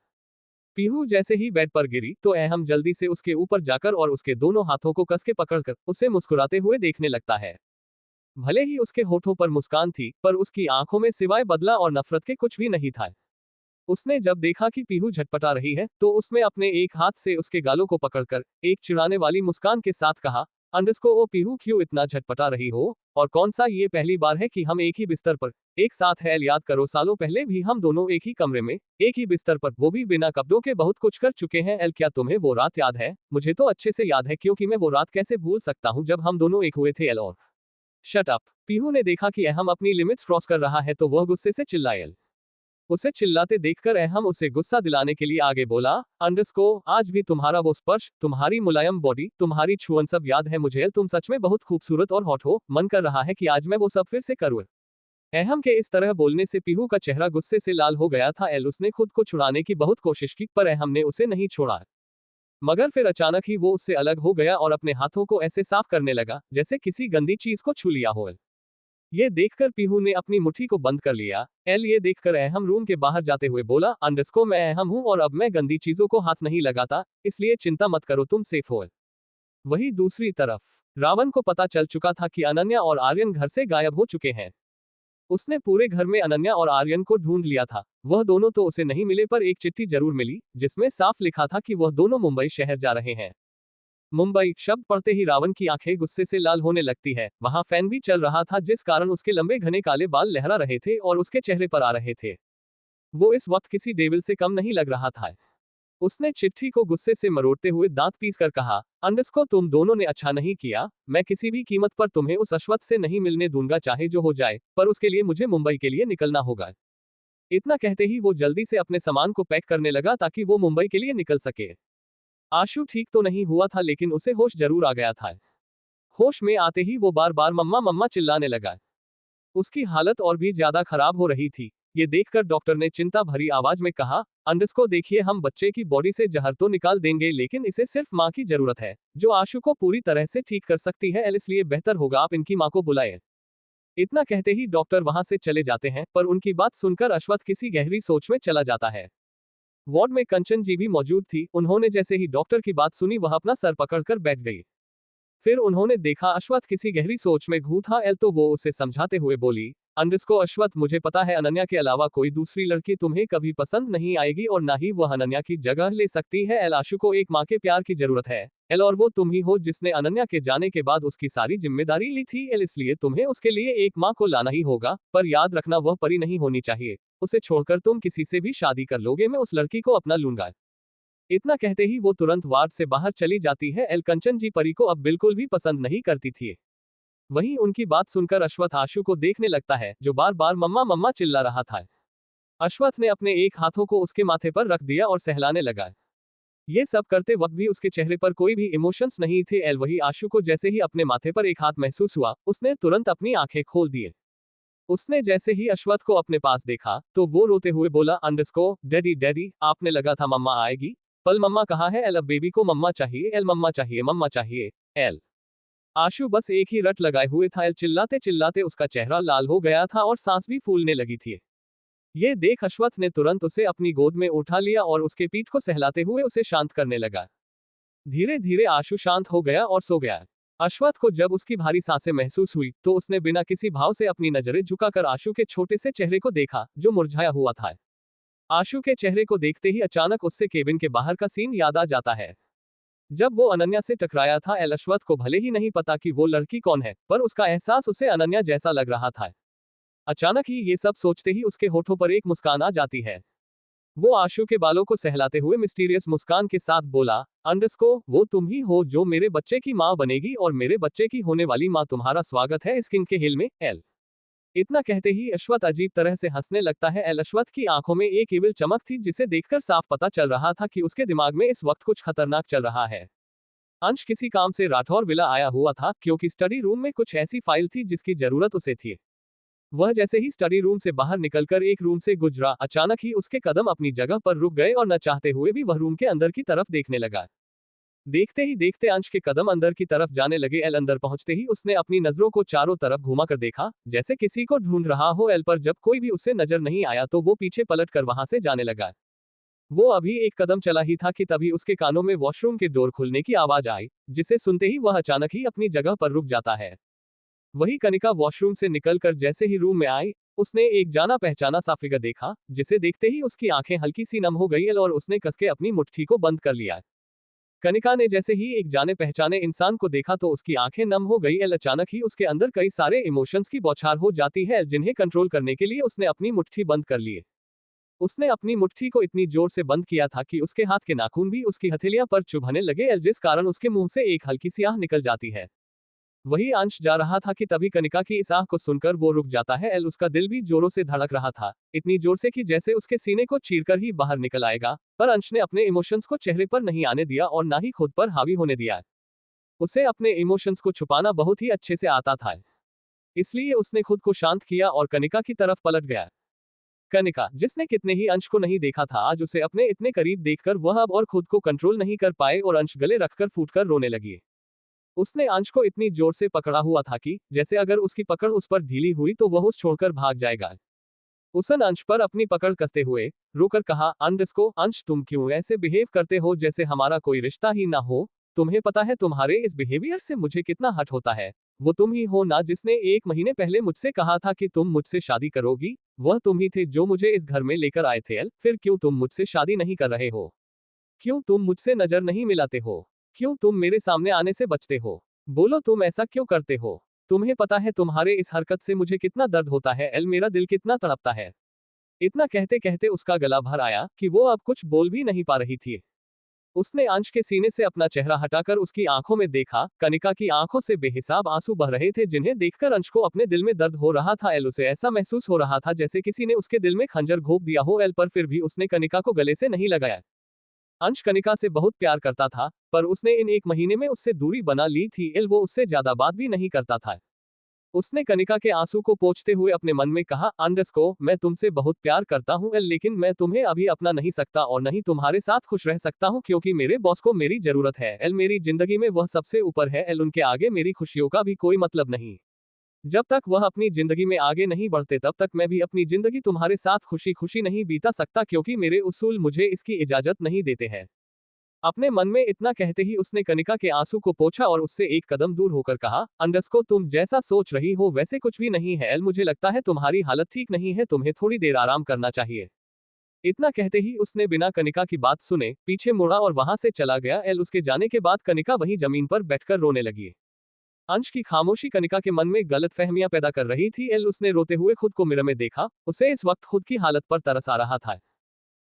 पीहू जैसे ही बेड पर गिरी तो अहम जल्दी से उसके ऊपर जाकर और उसके दोनों हाथों को कसके पकड़कर उसे मुस्कुराते हुए देखने लगता है। भले ही उसके होठों पर मुस्कान थी, पर उसकी आंखों में सिवाय बदला और नफरत के कुछ भी नहीं था। उसने जब देखा कि पीहू झटपटा रही है तो उसमें अपने एक हाथ से उसके गालों को पकड़कर एक चिढ़ाने वाली मुस्कान के साथ कहा, अंडरस्को, ओ पीहू, क्यों इतना झटपटा रही हो? और कौन सा ये पहली बार है कि हम एक ही बिस्तर पर एक साथ हैं? याद करो, सालों पहले भी हम दोनों एक ही कमरे में एक ही बिस्तर पर, वो भी बिना कपड़ों के, बहुत कुछ कर चुके हैं। एल, क्या तुम्हें वो रात याद है? मुझे तो अच्छे से याद है, क्योंकि मैं वो रात कैसे भूल सकता हूँ जब हम दोनों एक हुए थे। एल और शट अप। पीहू ने देखा कि अहम अपनी लिमिट्स क्रॉस कर रहा है तो वह गुस्से से चिल्लाए। उसे चिल्लाते देखकर अहम उसे गुस्सा दिलाने के लिए आगे बोला, अंडरस्को, आज भी तुम्हारा वो स्पर्श, तुम्हारी मुलायम बॉडी, तुम्हारी छुअन सब याद है मुझे। तुम सच में बहुत खूबसूरत और हॉट हो, मन कर रहा है कि आज मैं वो सब फिर से करूँ। अहम के इस तरह बोलने से पीहू का चेहरा गुस्से से लाल हो गया था। एल उसने खुद को छुड़ाने की बहुत कोशिश की, पर अहम ने उसे नहीं छोड़ा। मगर फिर अचानक ही वो उससे अलग हो गया और अपने हाथों को ऐसे साफ करने लगा जैसे किसी गंदी चीज को छू लिया हो। ये देखकर पीहू ने अपनी मुट्ठी को बंद कर लिया। एल ये देखकर अहम रूम के बाहर जाते हुए बोला, अंडरस्को, मैं अहम हूं और अब मैं गंदी चीजों को हाथ नहीं लगाता, इसलिए चिंता मत करो, तुम सेफ हो। वहीं दूसरी तरफ रावण को पता चल चुका था कि अनन्या और आर्यन घर से गायब हो चुके हैं। उसने पूरे घर में अनन्या और आर्यन को ढूंढ लिया था। वह दोनों तो उसे नहीं मिले, पर एक चिट्ठी जरूर मिली जिसमें साफ लिखा था कि वह दोनों मुंबई शहर जा रहे हैं। मुंबई शब्द पढ़ते ही रावण की आंखें गुस्से से लाल होने लगती है। वहां फैन भी चल रहा था, जिस कारण उसके लंबे घने काले बाल लहरा रहे थे और उसके चेहरे पर आ रहे थे। वो इस वक्त किसी डेविल से कम नहीं लग रहा था। उसने चिट्ठी को गुस्से से मरोड़ते हुए दांत पीस कर कहा, अंडरस्को, तुम दोनों ने अच्छा नहीं किया। मैं किसी भी कीमत पर तुम्हें उस अश्वत्थ से नहीं मिलने दूंगा, चाहे जो हो जाए, पर उसके लिए मुझे मुंबई के लिए निकलना होगा। इतना कहते ही वो जल्दी से अपने सामान को पैक करने लगा ताकि वो मुंबई के लिए निकल सके। आशु ठीक तो नहीं हुआ था, लेकिन उसे होश जरूर आ गया था। होश में आते ही वो बार बार मम्मा मम्मा चिल्लाने लगा। उसकी हालत और भी ज्यादा खराब हो रही थी। ये देखकर डॉक्टर ने चिंता भरी आवाज में कहा, अंडरस्को, देखिए, हम बच्चे की बॉडी से जहर तो निकाल देंगे, लेकिन इसे सिर्फ माँ की जरूरत है, जो आशु को पूरी तरह से ठीक कर सकती है। इसलिए बेहतर होगा आप इनकी माँ को बुलाएं। इतना कहते ही डॉक्टर वहां से चले जाते हैं, पर उनकी बात सुनकर अश्वत्थ किसी गहरी सोच में चला जाता है। वार्ड में कंचन जी भी मौजूद थी। उन्होंने जैसे ही डॉक्टर की बात सुनी वह अपना सर पकड़कर बैठ गई। फिर उन्होंने देखा अश्वत्थ किसी गहरी सोच में घूम था। तो वो उसे समझाते हुए बोली, अंडरस्को अश्वत्थ, मुझे पता है अनन्या के अलावा कोई दूसरी लड़की तुम्हें कभी पसंद नहीं आएगी और ना ही वह अनन्या की जगह ले सकती है। आशु को एक माँ के प्यार की जरूरत है। और वो तुम ही हो जिसने अनन्या के जाने के बाद उसकी सारी जिम्मेदारी ली थी। इसलिए तुम्हें उसके लिए एक माँ को लाना ही होगा, पर याद रखना वह परी नहीं होनी चाहिए। उसे छोड़कर तुम किसी से भी शादी कर लोगे, मैं उस लड़की को अपना लूंगा। इतना कहते ही वो तुरंत वार्ड से बाहर चली जाती है। कंचन जी परी को अब बिल्कुल भी पसंद नहीं करती थी। वहीं उनकी बात सुनकर अश्वत्थ आशु को देखने लगता है, जो बार बार मम्मा मम्मा चिल्ला रहा था। अश्वत्थ ने अपने एक हाथों को उसके माथे पर रख दिया और सहलाने लगा। ये सब करते वक्त भी उसके चेहरे पर कोई भी इमोशंस नहीं थे। वही आशु को जैसे ही अपने माथे पर एक हाथ महसूस हुआ, उसने तुरंत अपनी आंखें खोल दिए। उसने जैसे ही अश्वत्थ को अपने पास देखा तो वो रोते हुए बोला, अंडरस्को डैडी डैडी, आपने लगा था मम्मा आएगी, पल मम्मा कहाँ है? अब बेबी को मम्मा चाहिए, मम्मा चाहिए, मम्मा चाहिए। आशु बस एक ही रट लगाए हुए था। चिल्लाते चिल्लाते उसका चेहरा लाल हो गया था और सांस भी फूलने लगी थी। ये देख अश्वत्थ ने तुरंत उसे अपनी गोद में उठा लिया और उसके पीठ को सहलाते हुए उसे शांत करने लगा। धीरे धीरे आशु शांत हो गया और सो गया। अश्वत्थ को जब उसकी भारी सांसें महसूस हुई तो उसने बिना किसी भाव से अपनी नजरें झुकाकर आशु के छोटे से चेहरे को देखा, जो मुरझाया हुआ था। आशु के चेहरे को देखते ही अचानक उससे केबिन के बाहर का सीन याद आ जाता है, जब वो अनन्या से टकराया था। अश्वत्थ को भले ही नहीं पता कि वो लड़की कौन है, पर उसका एहसास उसे अनन्या जैसा लग रहा था। अचानक ही ये सब सोचते ही उसके होठों पर एक मुस्कान आ जाती है। वो आशु के बालों को सहलाते हुए मिस्टीरियस मुस्कान के साथ बोला, अंडरस्को, वो तुम ही हो जो मेरे बच्चे की माँ बनेगी और मेरे बच्चे की होने वाली माँ। तुम्हारा स्वागत है इस किंग के हिल में। इतना कहते ही अश्वत्थ अजीब तरह से हंसने लगता है। अश्वत्थ की आंखों में एक इविल चमक थी, जिसे देखकर साफ पता चल रहा था कि उसके दिमाग में इस वक्त कुछ खतरनाक चल रहा है। अंश किसी काम से राठौर विला आया हुआ था, क्योंकि स्टडी रूम में कुछ ऐसी फाइल थी जिसकी जरूरत उसे थी। वह जैसे ही स्टडी रूम से बाहर निकलकर एक रूम से गुजरा, अचानक ही उसके कदम अपनी जगह पर रुक गए और न चाहते हुए भी वह रूम के अंदर की तरफ देखने लगा। देखते ही देखते अंश के कदम अंदर की तरफ जाने लगे। अंदर पहुंचते ही उसने अपनी नजरों को चारों तरफ घुमाकर देखा, जैसे किसी को ढूंढ रहा हो। पर जब कोई भी उससे नजर नहीं आया तो वो पीछे पलट कर वहां से जाने लगा। वो अभी एक कदम चला ही था कि तभी उसके कानों में वॉशरूम के डोर खुलने की आवाज आई, जिसे सुनते ही वह अचानक ही अपनी जगह पर रुक जाता है। वही कनिका वॉशरूम से निकलकर जैसे ही रूम में आई, उसने एक जाना पहचाना सा फिगर देखा, जिसे देखते ही उसकी आंखें हल्की सी नम हो गई और उसने कसके अपनी मुट्ठी को बंद कर लिया। कनिका ने जैसे ही एक जाने पहचाने इंसान को देखा तो उसकी आंखें नम हो गई। अचानक ही उसके अंदर कई सारे इमोशंस की बौछार हो जाती है, जिन्हें कंट्रोल करने के लिए उसने अपनी मुट्ठी बंद कर लिए। उसने अपनी मुट्ठी को इतनी जोर से बंद किया था कि उसके हाथ के नाखून भी उसकी हथेलियां पर चुभने लगे, जिस कारण उसके मुंह से एक हल्की सी आह निकल जाती है। वही अंश जा रहा था कि तभी कनिका की इस आह को सुनकर वो रुक जाता है। उसका दिल भी जोरों से धड़क रहा था, इतनी जोर से कि जैसे उसके सीने को चीरकर ही बाहर निकल आएगा। पर अंश ने अपने इमोशंस को चेहरे पर नहीं आने दिया और ना ही खुद पर हावी होने दिया। उसे अपने इमोशंस को छुपाना बहुत ही अच्छे से आता था, इसलिए उसने खुद को शांत किया और कनिका की तरफ पलट गया। कनिका, जिसने कितने ही अंश को नहीं देखा था, आज उसे अपने इतने करीब देखकर वह अब और खुद को कंट्रोल नहीं कर पाए और अंश गले रखकर फूटकर रोने लगी। उसने अंश को इतनी जोर से पकड़ा हुआ था कि जैसे अगर उसकी पकड़ उस पर ढीली हुई तो वह उस छोड़कर भाग जाएगा। उसने अंश पर अपनी पकड़ कसते हुए रोकर कहा, अंश तुम क्यों ऐसे बिहेव करते हो जैसे हमारा कोई रिश्ता ही ना हो? तुम्हें पता है तुम्हारे इस बिहेवियर से मुझे कितना हर्ट होता है। वो तुम ही हो ना जिसने 1 महीने पहले मुझसे कहा था कि तुम मुझसे शादी करोगी? वह तुम ही थे जो मुझे इस घर में लेकर आए थे। फिर क्यों तुम मुझसे शादी नहीं कर रहे हो? क्यों तुम मुझसे नजर नहीं मिलाते हो? क्यों तुम मेरे सामने आने से बचते हो? बोलो, तुम ऐसा क्यों करते हो? तुम्हें पता है तुम्हारे इस हरकत से मुझे कितना दर्द होता है। मेरा दिल कितना तड़पता है। इतना कहते कहते उसका गला भर आया कि वो अब कुछ बोल भी नहीं पा रही थी। उसने अंश के सीने से अपना चेहरा हटाकर उसकी आंखों में देखा। कनिका की आंखों से बेहिसाब आंसू बह रहे थे, जिन्हें देखकर अंश को अपने दिल में दर्द हो रहा था। उसे ऐसा महसूस हो रहा था जैसे किसी ने उसके दिल में खंजर घोंप दिया हो। पर फिर भी उसने कनिका को गले से नहीं लगाया। अंश कनिका से बहुत प्यार करता था, पर उसने इन 1 महीने में उससे दूरी बना ली थी। वो उससे ज्यादा बात भी नहीं करता था। उसने कनिका के आंसू को पोंछते हुए अपने मन में कहा, मैं तुमसे बहुत प्यार करता हूँ, लेकिन मैं तुम्हें अभी अपना नहीं सकता और नहीं तुम्हारे साथ खुश रह सकता हूँ, क्योंकि मेरे बॉस को मेरी जरूरत है। मेरी जिंदगी में वह सबसे ऊपर है। उनके आगे मेरी खुशियों का भी कोई मतलब नहीं। जब तक वह अपनी जिंदगी में आगे नहीं बढ़ते तब तक मैं भी अपनी जिंदगी तुम्हारे साथ खुशी खुशी नहीं बीता सकता, क्योंकि मेरे उसूल मुझे इसकी इजाजत नहीं देते हैं। अपने मन में इतना कहते ही उसने कनिका के आंसू को पोंछा और उससे एक कदम दूर होकर कहा, अंडस्को, तुम जैसा सोच रही हो वैसे कुछ भी नहीं है एल, मुझे लगता है तुम्हारी हालत ठीक नहीं है, तुम्हें थोड़ी देर आराम करना चाहिए। इतना कहते ही उसने बिना कनिका की बात सुने पीछे मुड़ा और वहां से चला गया। एल उसके जाने के बाद कनिका वहीं जमीन पर बैठकर रोने लगी। अंश की खामोशी कनिका के मन में गलतफहमियां पैदा कर रही थी। एल उसने रोते हुए खुद को मिरर में देखा, उसे इस वक्त खुद की हालत पर तरस आ रहा था।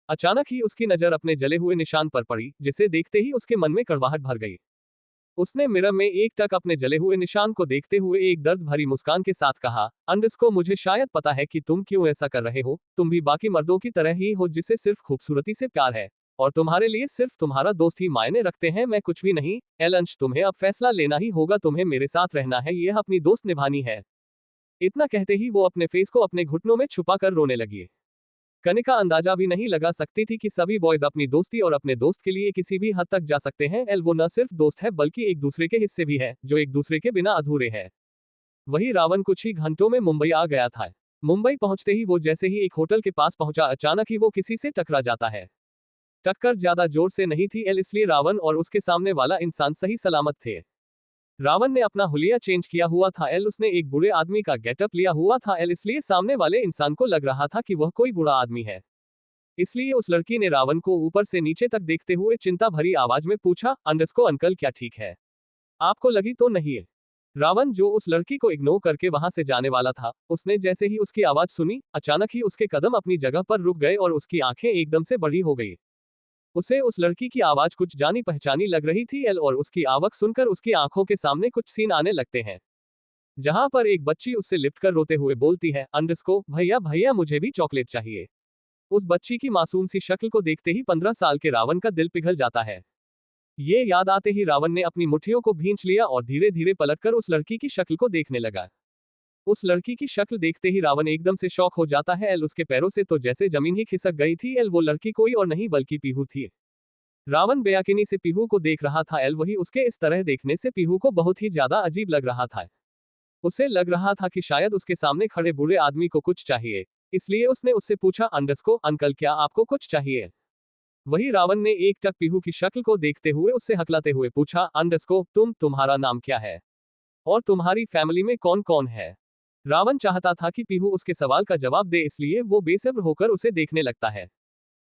अचानक ही उसकी नजर अपने जले हुए निशान पर पड़ी, जिसे देखते ही उसके मन में कड़वाहट भर गई। उसने मिरर में एक टक अपने जले हुए निशान को देखते हुए एक दर्द भरी मुस्कान के साथ कहा, अंडस्को, मुझे शायद पता है कि तुम क्यों ऐसा कर रहे हो। तुम भी बाकी मर्दों की तरह ही हो जिसे सिर्फ खूबसूरती से प्यार है, और तुम्हारे लिए सिर्फ तुम्हारा दोस्त ही मायने रखते हैं, मैं कुछ भी नहीं। एल अंश, तुम्हें अब फैसला लेना ही होगा, तुम्हें मेरे साथ रहना है, यह अपनी दोस्त निभानी है। इतना कहते ही वो अपने फेस को अपने घुटनों में छुपा कर रोने लगी। कनिका अंदाजा भी नहीं लगा सकती थी कि सभी बॉयज अपनी दोस्ती और अपने दोस्त के लिए किसी भी हद तक जा सकते हैं। एल वो न सिर्फ दोस्त है बल्कि एक दूसरे के हिस्से भी है, जो एक दूसरे के बिना अधूरे हैं। वही रावण कुछ ही घंटों में मुंबई आ गया था। मुंबई पहुंचते ही वो जैसे ही एक होटल के पास पहुंचा, अचानक ही वो किसी से टकरा जाता है। टक्कर ज्यादा जोर से नहीं थी एल, इसलिए रावण और उसके सामने वाला इंसान सही सलामत थे। रावण ने अपना हुलिया चेंज किया हुआ था एल, उसने एक बुरे आदमी का गेटअप लिया हुआ था एल, इसलिए सामने वाले इंसान को लग रहा था कि वह कोई बुरा आदमी है। इसलिए उस लड़की ने रावण को ऊपर से नीचे तक देखते हुए चिंता भरी आवाज में पूछा, अंडस्को अंकल, क्या ठीक है? आपको लगी तो नहीं है? रावण, जो उस लड़की को इग्नोर करके वहां से जाने वाला था, उसने जैसे ही उसकी आवाज सुनी, अचानक ही उसके कदम अपनी जगह पर रुक गए और उसकी आंखें एकदम से बड़ी हो गई। उसे उस लड़की की आवाज कुछ जानी पहचानी लग रही थी एल, और उसकी आवक सुनकर उसकी आंखों के सामने कुछ सीन आने लगते हैं, जहां पर एक बच्ची उससे लिपट कर रोते हुए बोलती है, अंडस्को भैया भैया, मुझे भी चॉकलेट चाहिए। उस बच्ची की मासूम सी शक्ल को देखते ही 15 साल के रावण का दिल पिघल जाता है। ये याद आते ही रावण ने अपनी मुट्ठियों को भींच लिया और धीरे धीरे पलटकर उस लड़की की शक्ल को देखने लगा। उस लड़की की शक्ल देखते ही रावण एकदम से शॉक हो जाता है एल, उसके पैरों से तो जैसे जमीन ही खिसक गई थी एल, वो लड़की कोई और नहीं बल्कि पीहू थी। रावण बेयकीनी से पीहू को देख रहा था एल, वही उसके इस तरह देखने से पीहू को बहुत ही ज्यादा अजीब लग रहा था। उसे लग रहा था कि शायद उसके सामने खड़े बुरे आदमी को कुछ चाहिए, इसलिए उसने उससे पूछा, अंडस्को अंकल, क्या आपको कुछ चाहिए? वही रावण ने एक टक पीहू की शक्ल को देखते हुए उससे हकलाते हुए पूछा, अंडस्को, तुम्हारा नाम क्या है? और तुम्हारी फैमिली में कौन कौन है? रावण चाहता था कि पीहू उसके सवाल का जवाब दे, इसलिए वो बेसब्र होकर उसे देखने लगता है।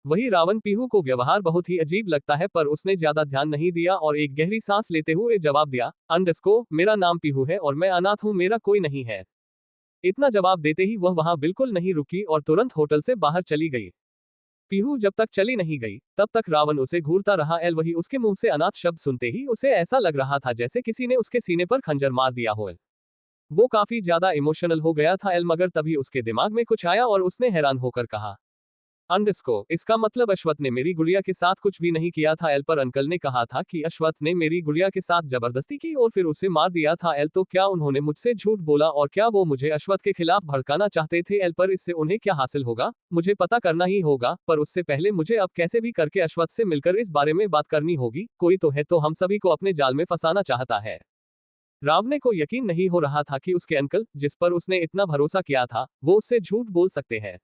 वही रावण पीहू को व्यवहार बहुत ही अजीब लगता है, पर उसने ज्यादा ध्यान नहीं दिया और एक गहरी सांस लेते हुए जवाब दिया, अंडस्को, मेरा नाम पीहू है और मैं अनाथ हूं, मेरा कोई नहीं है। इतना जवाब देते ही वह वहां बिल्कुल नहीं रुकी और तुरंत होटल से बाहर चली गई। पीहू जब तक चली नहीं गई तब तक रावण उसे घूरता रहा एल, वही उसके मुंह से अनाथ शब्द सुनते ही उसे ऐसा लग रहा था जैसे किसी ने उसके सीने पर खंजर मार दिया हो। वो काफी ज्यादा इमोशनल हो गया था एल, मगर तभी उसके दिमाग में कुछ आया और उसने हैरान होकर कहा, अंडस्को, इसका मतलब अश्वथ ने मेरी गुड़िया के साथ कुछ भी नहीं किया था एल, पर अंकल ने कहा था कि अश्वथ ने मेरी गुड़िया के साथ जबरदस्ती की और फिर उसे मार दिया था एल, तो क्या उन्होंने मुझसे झूठ बोला और क्या वो मुझे अश्वथ के खिलाफ भड़काना चाहते थे एल, पर इससे उन्हें क्या हासिल होगा, मुझे पता करना ही होगा, पर उससे पहले मुझे अब कैसे भी करके अश्वथ से मिलकर इस बारे में बात करनी होगी, कोई तो है तो हम सभी को अपने जाल में फंसाना चाहता है। रावने को यकीन नहीं हो रहा था कि उसके अंकल, जिस पर उसने इतना भरोसा किया था, वो उससे झूठ बोल सकते हैं।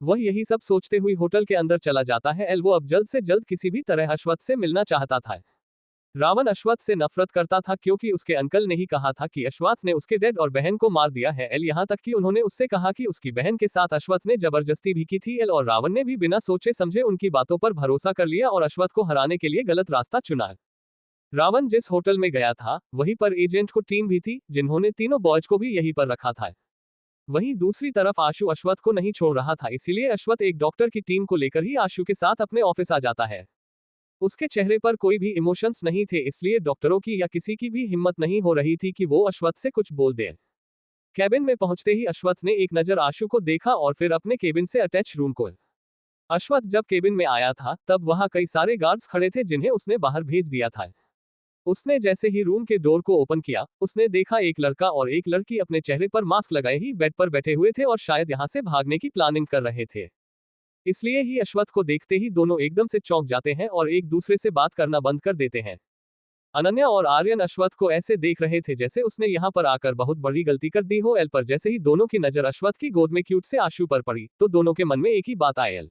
वह यही सब सोचते हुए होटल के अंदर चला जाता है एल, वो अब जल्द से जल्द किसी भी तरह अश्वथ से मिलना चाहता था। रावण अश्वथ से नफरत करता था क्योंकि उसके अंकल ने ही कहा था कि अश्वथ ने उसके डैड और बहन को मार दिया है एल, यहाँ तक कि उन्होंने उससे कहा कि उसकी बहन के साथ अश्वथ ने जबरदस्ती भी की थी एल, और रावण ने भी बिना सोचे समझे उनकी बातों पर भरोसा कर लिया और अश्वथ को हराने के लिए गलत रास्ता चुना। रावण जिस होटल में गया था वहीं पर एजेंट को टीम भी थी, जिन्होंने तीनों बॉयज को भी यहीं पर रखा था। वहीं दूसरी तरफ आशु अश्वथ को नहीं छोड़ रहा था, इसीलिए अश्वथ एक डॉक्टर की टीम को लेकर ही आशु के साथ अपने ऑफिस आ जाता है। उसके चेहरे पर कोई भी इमोशंस नहीं थे, इसलिए डॉक्टरों की या किसी की भी हिम्मत नहीं हो रही थी कि वो अश्वथ से कुछ बोल दे। कैबिन में पहुंचते ही अश्वथ ने एक नजर आशु को देखा और फिर अपने केबिन से अटैच रूम को। अश्वथ जब केबिन में आया था तब वहां कई सारे गार्ड्स खड़े थे जिन्हें उसने बाहर भेज दिया था। उसने जैसे ही रूम के डोर को ओपन किया, उसने देखा एक लड़का और एक लड़की अपने चेहरे पर मास्क लगाए ही बेड पर बैठे हुए थे और शायद यहां से भागने की प्लानिंग कर रहे थे। इसलिए ही अश्वथ को देखते ही दोनों एकदम से चौंक जाते हैं और एक दूसरे से बात करना बंद कर देते हैं। अनन्या और आर्यन अश्वत्थ को ऐसे देख रहे थे जैसे उसने यहाँ पर आकर बहुत बड़ी गलती कर दी हो। एल पर जैसे ही दोनों की नजर अश्वत्थ की गोद में क्यूट से आशु पर पड़ी तो दोनों के मन में एक ही बात आई, एल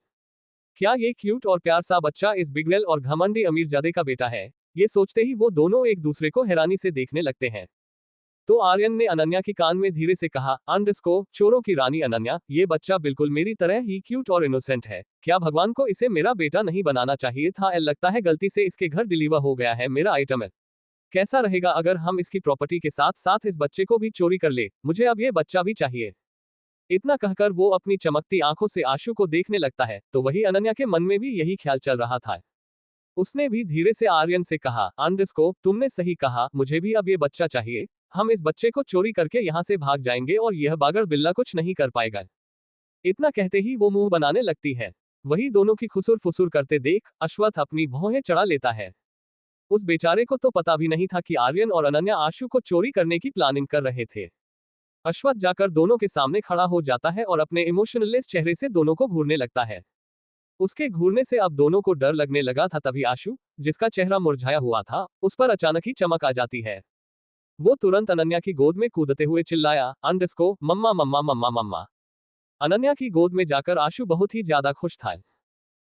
क्या ये क्यूट और प्यार सा बच्चा इस बिगड़ेल और घमंडी अमीरजादे का बेटा है? ये सोचते ही वो दोनों एक दूसरे को हैरानी से देखने लगते हैं। तो आर्यन ने अनन्या की कान में धीरे से कहा, अंडरस्को चोरों की रानी अनन्या, ये बच्चा बिल्कुल मेरी तरह ही क्यूट और इनोसेंट है। क्या भगवान को इसे मेरा बेटा नहीं बनाना चाहिए था? एल लगता है गलती से इसके घर डिलीवर हो गया है मेरा आइटम। एल कैसा रहेगा अगर हम इसकी प्रॉपर्टी के साथ साथ इस बच्चे को भी चोरी कर ले? मुझे अब ये बच्चा भी चाहिए। इतना कहकर वो अपनी चमकती आंखों से आशु को देखने लगता है तो वही अनन्या के मन में भी यही ख्याल चल रहा था। उसने भी धीरे से आर्यन से कहा, अंडरस्को तुमने सही कहा, मुझे भी अब ये बच्चा चाहिए। हम इस बच्चे को चोरी करके यहाँ से भाग जाएंगे और यह बागर बिल्ला कुछ नहीं कर पाएगा। इतना कहते ही वो मुंह बनाने लगती है। वही दोनों की खुसुर फुसुर करते देख अश्वत्थ अपनी भौहें चढ़ा लेता है। उस बेचारे को तो पता भी नहीं था कि आर्यन और अनन्या आशु को चोरी करने की प्लानिंग कर रहे थे। अश्वत्थ जाकर दोनों के सामने खड़ा हो जाता है और अपने इमोशनलेस चेहरे से दोनों को घूरने लगता है। उसके घूरने से अब दोनों को डर लगने लगा था। तभी आशु, जिसका चेहरा मुरझाया हुआ था, उस पर अचानक ही चमक आ जाती है। वो तुरंत अनन्या की गोद में कूदते हुए चिल्लाया, अंडरस्को मम्मा मम्मा मम्मा मम्मा। अनन्या की गोद में जाकर आशु बहुत ही ज्यादा खुश था।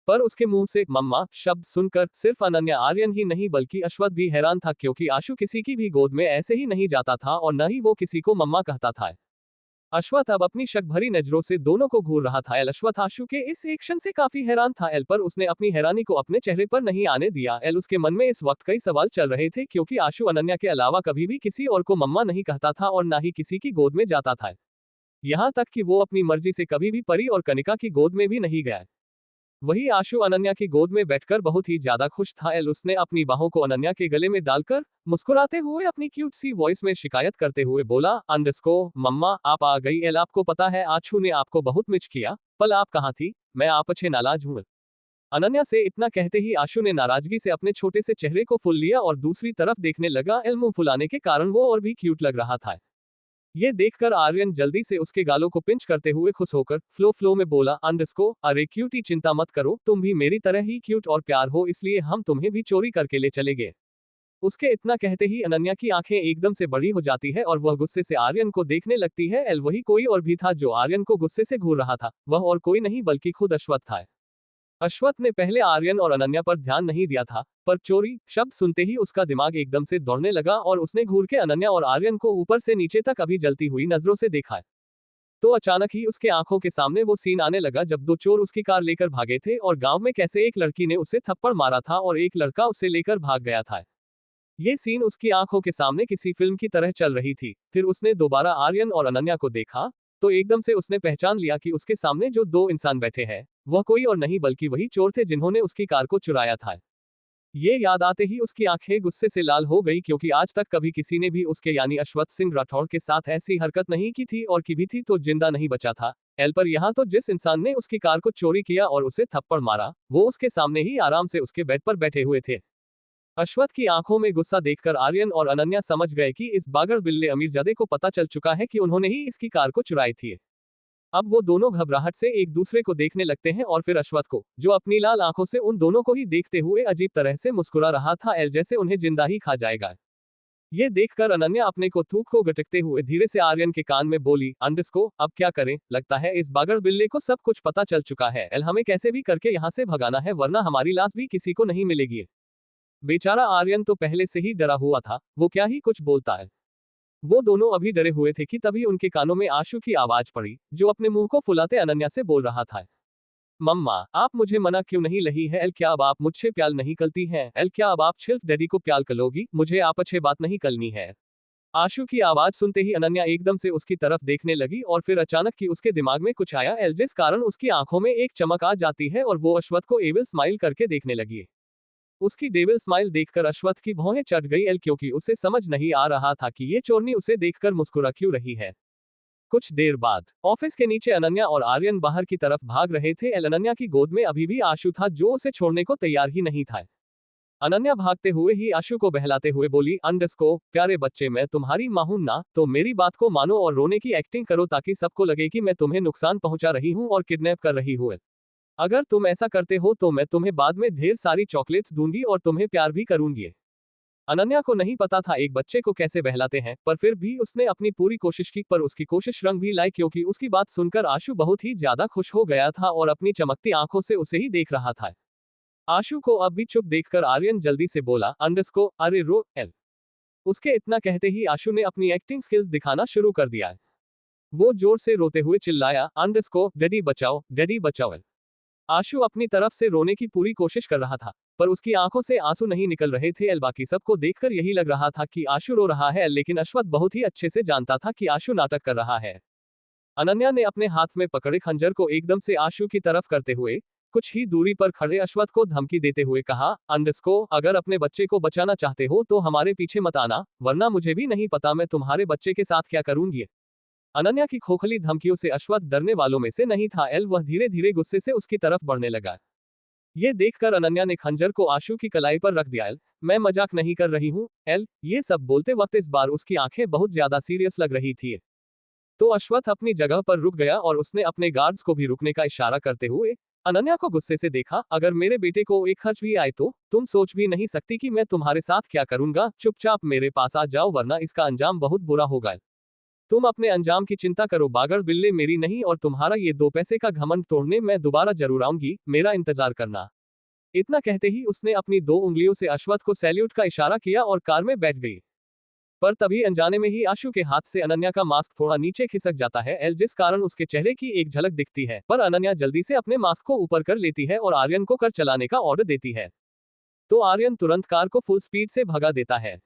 पर उसके मुंह से मम्मा शब्द सुनकर सिर्फ अनन्या आर्यन ही नहीं बल्कि अश्वत्थ भी हैरान था, क्योंकि आशु किसी की भी गोद में ऐसे ही नहीं जाता था और न ही वो किसी को मम्मा कहता था। अश्वत्थ अब अपनी शक भरी नजरों से दोनों को घूर रहा था। एल अश्वत्थ आशु के इस एक्शन से काफी हैरान था। एल पर उसने अपनी हैरानी को अपने चेहरे पर नहीं आने दिया। एल उसके मन में इस वक्त कई सवाल चल रहे थे, क्योंकि आशु अनन्या के अलावा कभी भी किसी और को मम्मा नहीं कहता था और ना ही किसी की गोद में जाता था। यहाँ तक कि वो अपनी मर्जी से कभी भी परी और कनिका की गोद में भी नहीं गया। वही आशु अनन्या की गोद में बैठकर बहुत ही ज्यादा खुश था। एल उसने अपनी बाहों को अनन्या के गले में डालकर मुस्कुराते हुए अपनी क्यूट सी वॉइस में शिकायत करते हुए बोला, अंडरस्को मम्मा आप आ गई। एल आपको पता है आशु ने आपको बहुत मिस किया, पल आप कहाँ थी? मैं आप अच्छे नाराज हूँ। अनन्या से इतना कहते ही आशु ने नाराजगी से अपने छोटे से चेहरे को फुल लिया और दूसरी तरफ देखने लगा। एल मुंह फुलाने के कारण वो और भी क्यूट लग रहा था। ये देखकर आर्यन जल्दी से उसके गालों को पिंच करते हुए खुश होकर फ्लो में बोला, अंडरस्को अरे क्यूटी चिंता मत करो, तुम भी मेरी तरह ही क्यूट और प्यार हो, इसलिए हम तुम्हें भी चोरी करके ले चलेंगे। उसके इतना कहते ही अनन्या की आंखें एकदम से बड़ी हो जाती है और वह गुस्से से आर्यन को देखने लगती है। एल वही कोई और भी था जो आर्यन को गुस्से से घूर रहा था, वह और कोई नहीं बल्कि खुद अश्वत्थ था। अश्वत्थ ने पहले आर्यन और अनन्या पर ध्यान नहीं दिया था, पर चोरी शब्द सुनते ही उसका दिमाग एकदम से दौड़ने लगा और उसने घूर के अनन्या और आर्यन को ऊपर से नीचे तक अभी जलती हुई नजरों से देखा। तो अचानक ही उसके आंखों के सामने वो सीन आने लगा जब दो चोर उसकी कार लेकर भागे थे और गांव में कैसे एक लड़की ने उसे थप्पड़ मारा था और एक लड़का उसे लेकर भाग गया था। ये सीन उसकी आंखों के सामने किसी फिल्म की तरह चल रही थी। फिर उसने दोबारा आर्यन और अनन्या को देखा तो एकदम से उसने पहचान लिया कि उसके सामने जो दो इंसान बैठे हैं वह कोई और नहीं बल्कि वही चोर थे जिन्होंने उसकी कार को चुराया था। ये याद आते ही उसकी आंखें गुस्से से लाल हो गई, क्योंकि आज तक कभी किसी ने भी उसके यानी अश्वत्थ सिंह राठौड़ के साथ ऐसी हरकत नहीं की थी और की भी थी तो जिंदा नहीं बचा था। एल पर यहाँ तो जिस इंसान ने उसकी कार को चोरी किया और उसे थप्पड़ मारा वो उसके सामने ही आराम से उसके बेड पर बैठे हुए थे। अश्वत्थ की आंखों में गुस्सा देखकर आर्यन और अनन्या समझ गए कि इस बागर बिल्ले अमीरजादे को पता चल चुका है कि उन्होंने ही इसकी कार को चुराई थी। अब वो दोनों घबराहट से एक दूसरे को देखने लगते हैं और फिर अश्वत्थ को, जो अपनी लाल आंखों से उन दोनों को ही देखते हुए अजीब तरह से मुस्कुरा रहा था, एल जैसे उन्हें जिंदा ही खा जाएगा। ये देखकर अनन्या अपने को थूक को गटकते हुए धीरे से आर्यन के कान में बोली, अंडरस्को अब क्या करें? लगता है इस बागर बिल्ले को सब कुछ पता चल चुका है। एल हमें कैसे भी करके यहाँ से भगाना है, वरना हमारी लाश भी किसी को नहीं मिलेगी। बेचारा आर्यन तो पहले से ही डरा हुआ था, वो क्या ही कुछ बोलता है। वो दोनों अभी डरे हुए थे कि तभी उनके कानों में आशु की आवाज पड़ी, जो अपने मुंह को फुलाते अनन्या से बोल रहा था, मम्मा आप मुझे मना क्यों नहीं लही है? एल क्या अब आप मुझसे प्यार नहीं करती हैं? एल क्या अब आप सिर्फ डैडी को प्यार करोगी, मुझे आप अच्छे बात नहीं करनी है? आशु की आवाज सुनते ही अनन्या एकदम से उसकी तरफ देखने लगी और फिर अचानक कि उसके दिमाग में कुछ आया, एल जिस कारण उसकी आंखों में एक चमक आ जाती है और वो अश्वत्थ को एविल स्माइल करके देखने लगी। उसकी डेविल स्माइल देखकर अश्वत्थ की भौहें चढ़ गई, एल क्योंकि उसे समझ नहीं आ रहा था कि ये चोरनी उसे देखकर मुस्कुरा क्यों रही है। कुछ देर बाद ऑफिस के नीचे अनन्या और आर्यन बाहर की तरफ भाग रहे थे। एल अनन्या की गोद में अभी भी आशु था जो उसे छोड़ने को तैयार ही नहीं था। अनन्या भागते हुए ही आशु को बहलाते हुए बोली, अंडरस्को प्यारे बच्चे मैं तुम्हारी माँ हूं ना, तो मेरी बात को मानो और रोने की एक्टिंग करो ताकि सबको लगे कि मैं तुम्हें नुकसान पहुंचा रही हूं और किडनैप कर रही हूं। अगर तुम ऐसा करते हो तो मैं तुम्हें बाद में ढेर सारी चॉकलेट्स दूंगी और तुम्हें प्यार भी करूंगी। अनन्या को नहीं पता था एक बच्चे को कैसे बहलाते हैं, पर फिर भी उसने अपनी पूरी कोशिश की, पर उसकी कोशिश रंग भी लाई क्योंकि उसकी बात सुनकर आशु बहुत ही ज्यादा खुश हो गया था और अपनी चमकती आंखों से उसे ही देख रहा था। आशु को अब भी चुप देखकर आर्यन जल्दी से बोला, अंडरस्को अरे रो एल। उसके इतना कहते ही आशु ने अपनी एक्टिंग स्किल्स दिखाना शुरू कर दिया। वो जोर से रोते हुए चिल्लाया, अंडरस्को डैडी बचाओ, डैडी बचाओ एल। आशु अपनी तरफ से रोने की पूरी कोशिश कर रहा था, पर उसकी आंखों से आंसू नहीं निकल रहे थे एल। बाकी सबको देखकर यही लग रहा था कि आशु रो रहा है, लेकिन अश्वथ बहुत ही अच्छे से जानता था कि आशु नाटक कर रहा है। अनन्या ने अपने हाथ में पकड़े खंजर को एकदम से आशु की तरफ करते हुए कुछ ही दूरी पर खड़े अश्वथ को धमकी देते हुए कहा, अंडरस्को अगर अपने बच्चे को बचाना चाहते हो तो हमारे पीछे मत आना, वरना मुझे भी नहीं पता मैं तुम्हारे बच्चे के साथ क्या करूंगी। अनन्या की खोखली धमकियों से अश्वथ डरने वालों में से नहीं था एल। वह धीरे धीरे गुस्से से उसकी तरफ बढ़ने लगा। ये देखकर अनन्या ने खंजर को आशु की कलाई पर रख दिया। एल मैं मजाक नहीं कर रही हूँ एल। ये सब बोलते वक्त इस बार उसकी आंखें बहुत ज्यादा सीरियस लग रही थी। तो अश्वथ अपनी जगह पर रुक गया और उसने अपने गार्ड्स को भी रुकने का इशारा करते हुए अनन्या को गुस्से से देखा, अगर मेरे बेटे को एक खर्च भी आए तो तुम सोच भी नहीं सकती कि मैं तुम्हारे साथ क्या करूंगा। चुपचाप मेरे पास आ जाओ वरना इसका अंजाम बहुत बुरा होगा। तुम अपने अंजाम की चिंता करो, बागड़ बिल्ले मेरी नहीं, और तुम्हारा ये 2 पैसे का घमंड तोड़ने मैं दोबारा जरूर आऊंगी, मेरा इंतजार करना। इतना कहते ही उसने अपनी 2 उंगलियों से अश्वथ को सैल्यूट का इशारा किया और कार में बैठ गई। पर तभी अनजाने में ही आशु के हाथ से अनन्या का मास्क थोड़ा नीचे खिसक जाता है एल, जिस कारण उसके चेहरे की एक झलक दिखती है। पर अनन्या जल्दी से अपने मास्क को ऊपर कर लेती है और आर्यन को कार चलाने का ऑर्डर देती है। तो आर्यन तुरंत कार को फुल स्पीड से भगा देता है।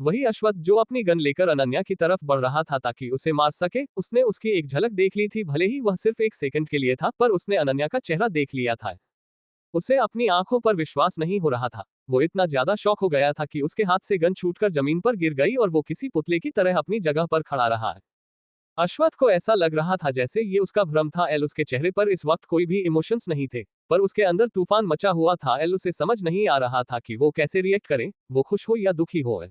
वही अश्वथ जो अपनी गन लेकर अनन्या की तरफ बढ़ रहा था ताकि उसे मार सके, उसने उसकी एक झलक देख ली थी, भले ही वह सिर्फ 1 सेकंड के लिए था, पर उसने अनन्या का चेहरा देख लिया था। उसे अपनी आंखों पर विश्वास नहीं हो रहा था। वो इतना ज्यादा शॉक हो गया था कि उसके हाथ से गन छूटकर जमीन पर गिर गई और वो किसी पुतले की तरह अपनी जगह पर खड़ा रहा। अश्वथ को ऐसा लग रहा था जैसे ये उसका भ्रम था एल। उसके चेहरे पर इस वक्त कोई भी इमोशंस नहीं थे, पर उसके अंदर तूफान मचा हुआ था एल। उसे समझ नहीं आ रहा था कि वो कैसे रिएक्ट करे, वो खुश हो या दुखी हो।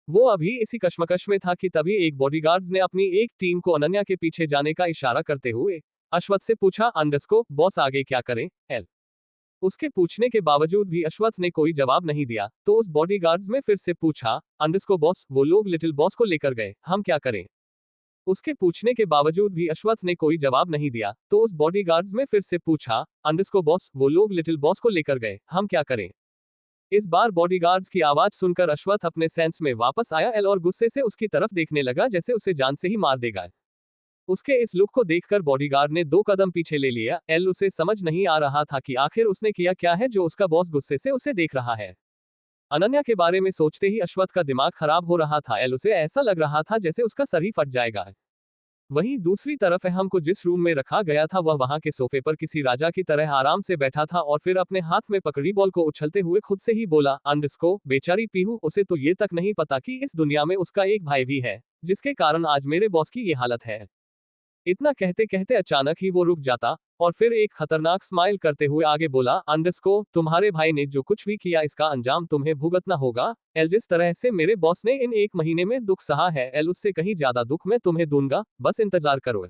वो अभी इसी कश्मकश में था कि तभी एक बॉडीगार्ड्स ने अपनी एक टीम को अनन्या के पीछे जाने का इशारा करते हुए अश्वथ से पूछा, अंडरस्को बॉस आगे क्या करें एल। उसके पूछने के बावजूद भी अश्वथ ने कोई जवाब नहीं दिया, तो उस बॉडीगार्ड्स में फिर से पूछा, अंडरस्को बॉस वो लोग लिटिल बॉस को लेकर गए, हम क्या करें। उसके पूछने के बावजूद भी अश्वथ ने कोई जवाब नहीं दिया, तो उस बॉडीगार्ड्स में फिर से पूछा, अंडरस्को बॉस वो लोग लिटिल बॉस को लेकर गए, हम क्या करें। इस बार बॉडीगार्ड्स की आवाज सुनकर अश्वथ अपने सेंस में वापस आया एल और गुस्से से उसकी तरफ देखने लगा जैसे उसे जान से ही मार देगा। उसके इस लुक को देखकर बॉडीगार्ड ने 2 कदम पीछे ले लिया एल। उसे समझ नहीं आ रहा था कि आखिर उसने किया क्या है जो उसका बॉस गुस्से से उसे देख रहा है। अनन्या के बारे में सोचते ही अश्वथ का दिमाग खराब हो रहा था एल। उसे ऐसा लग रहा था जैसे उसका सर ही फट जाएगा। वहीं दूसरी तरफ अहम को जिस रूम में रखा गया था वह वहां के सोफे पर किसी राजा की तरह आराम से बैठा था और फिर अपने हाथ में पकड़ी बॉल को उछलते हुए खुद से ही बोला, अंडरस्को बेचारी पीहू, उसे तो ये तक नहीं पता कि इस दुनिया में उसका एक भाई भी है, जिसके कारण आज मेरे बॉस की ये हालत है। इतना कहते कहते अचानक ही वो रुक जाता और फिर एक खतरनाक स्माइल करते हुए आगे बोला, अंडरस्को तुम्हारे भाई ने जो कुछ भी किया इसका अंजाम तुम्हें भुगतना होगा एल। जिस तरह से मेरे बॉस ने इन 1 महीने में दुख सहा है एल, उससे कहीं ज्यादा दुख मैं तुम्हें दूंगा, बस इंतजार करो।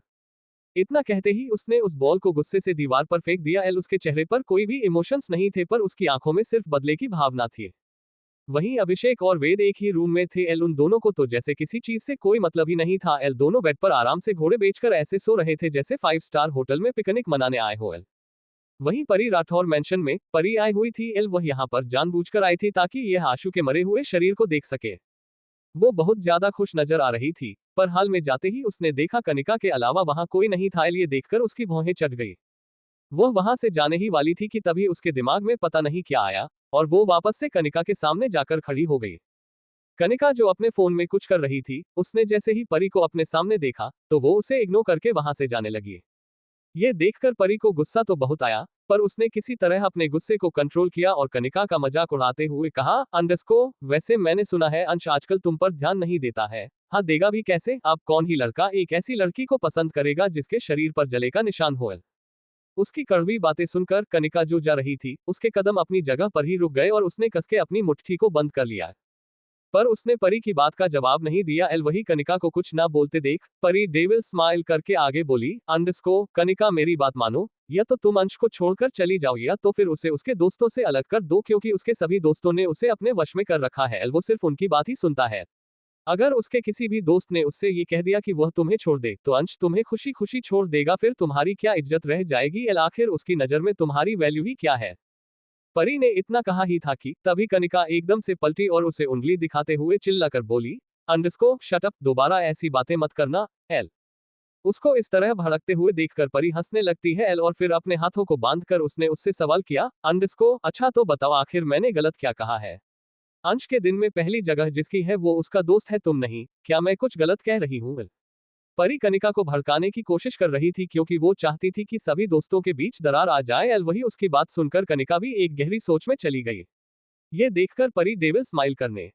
इतना कहते ही उसने उस बॉल को गुस्से से दीवार पर फेंक दिया एल। उसके चेहरे पर कोई भी इमोशंस नहीं थे, पर उसकी आंखों में सिर्फ बदले की भावना थी। वहीं अभिषेक और वेद एक ही रूम में थे एल। उन दोनों को तो जैसे किसी चीज से कोई मतलब ही नहीं था एल। दोनों बेड पर आराम से घोड़े बेचकर ऐसे सो रहे थे जैसे 5 स्टार होटल में पिकनिक मनाने आए हो एल। वहीं परी राठौर मेंशन में परी आई हुई थी एल। वह यहाँ पर जानबूझकर आई थी ताकि यह आशु के मरे हुए शरीर को देख सके। वो बहुत ज्यादा खुश नजर आ रही थी, पर हाल में जाते ही उसने देखा कनिका के अलावा वहां कोई नहीं था एल। ये देखकर उसकी भौहें चढ़ गई। वह वहां से जाने ही वाली थी कि तभी उसके दिमाग में पता नहीं क्या आया और वो वापस से कनिका के सामने जाकर खड़ी हो गई। कनिका जो अपने फोन में कुछ कर रही थी, उसने जैसे ही परी को अपने सामने देखा तो वो उसे इग्नोर करके वहां से जाने लगी। ये देखकर परी को गुस्सा तो बहुत आया, पर उसने किसी तरह अपने गुस्से को कंट्रोल किया और कनिका का मजाक उड़ाते हुए कहा, अंडरस्को वैसे मैंने सुना है अंश आजकल तुम पर ध्यान नहीं देता है। हाँ देगा भी कैसे, अब कौन ही लड़का एक ऐसी लड़की को पसंद करेगा जिसके शरीर पर जले का निशान हो। उसकी कड़वी बातें सुनकर कनिका जो जा रही थी उसके कदम अपनी जगह पर ही रुक गए और उसने कस के अपनी मुट्ठी को बंद कर लिया। पर उसने परी की बात का जवाब नहीं दिया। एल वही कनिका को कुछ ना बोलते देख परी डेविल स्माइल करके आगे बोली, अंडरस्को कनिका मेरी बात मानो, या तो तुम अंश को छोड़कर चली जाओ या तो फिर उसे उसके दोस्तों से अलग कर दो, क्योंकि उसके सभी दोस्तों ने उसे अपने वश में कर रखा है। एल वो सिर्फ उनकी बात ही सुनता है। अगर उसके किसी भी दोस्त ने उससे ये कह दिया कि वह तुम्हें छोड़ दे तो अंश तुम्हें खुशी खुशी छोड़ देगा, फिर तुम्हारी क्या इज्जत रह जाएगी। एल आखिर उसकी नजर में तुम्हारी वैल्यू ही क्या है। परी ने इतना कहा ही था कि तभी कनिका एकदम से पलटी और उसे उंगली दिखाते हुए चिल्लाकर बोली, अंडरस्को शट अप, दोबारा ऐसी बातें मत करना। एल उसको इस तरह भड़कते हुए देखकर परी हंसने लगती है। एल और फिर अपने हाथों को बांधकर उसने उससे सवाल किया, अंडरस्को अच्छा तो बताओ आखिर मैंने गलत क्या कहा है। अंश के दिन में पहली जगह जिसकी है वो उसका दोस्त है, तुम नहीं। क्या मैं कुछ गलत कह रही हूँ। परी कनिका को भड़काने की कोशिश कर रही थी क्योंकि वो चाहती थी कि सभी दोस्तों के बीच दरार आ जाए। एल वही उसकी बात सुनकर कनिका भी एक गहरी सोच में चली गई। ये देखकर परी डेविल स्माइल करने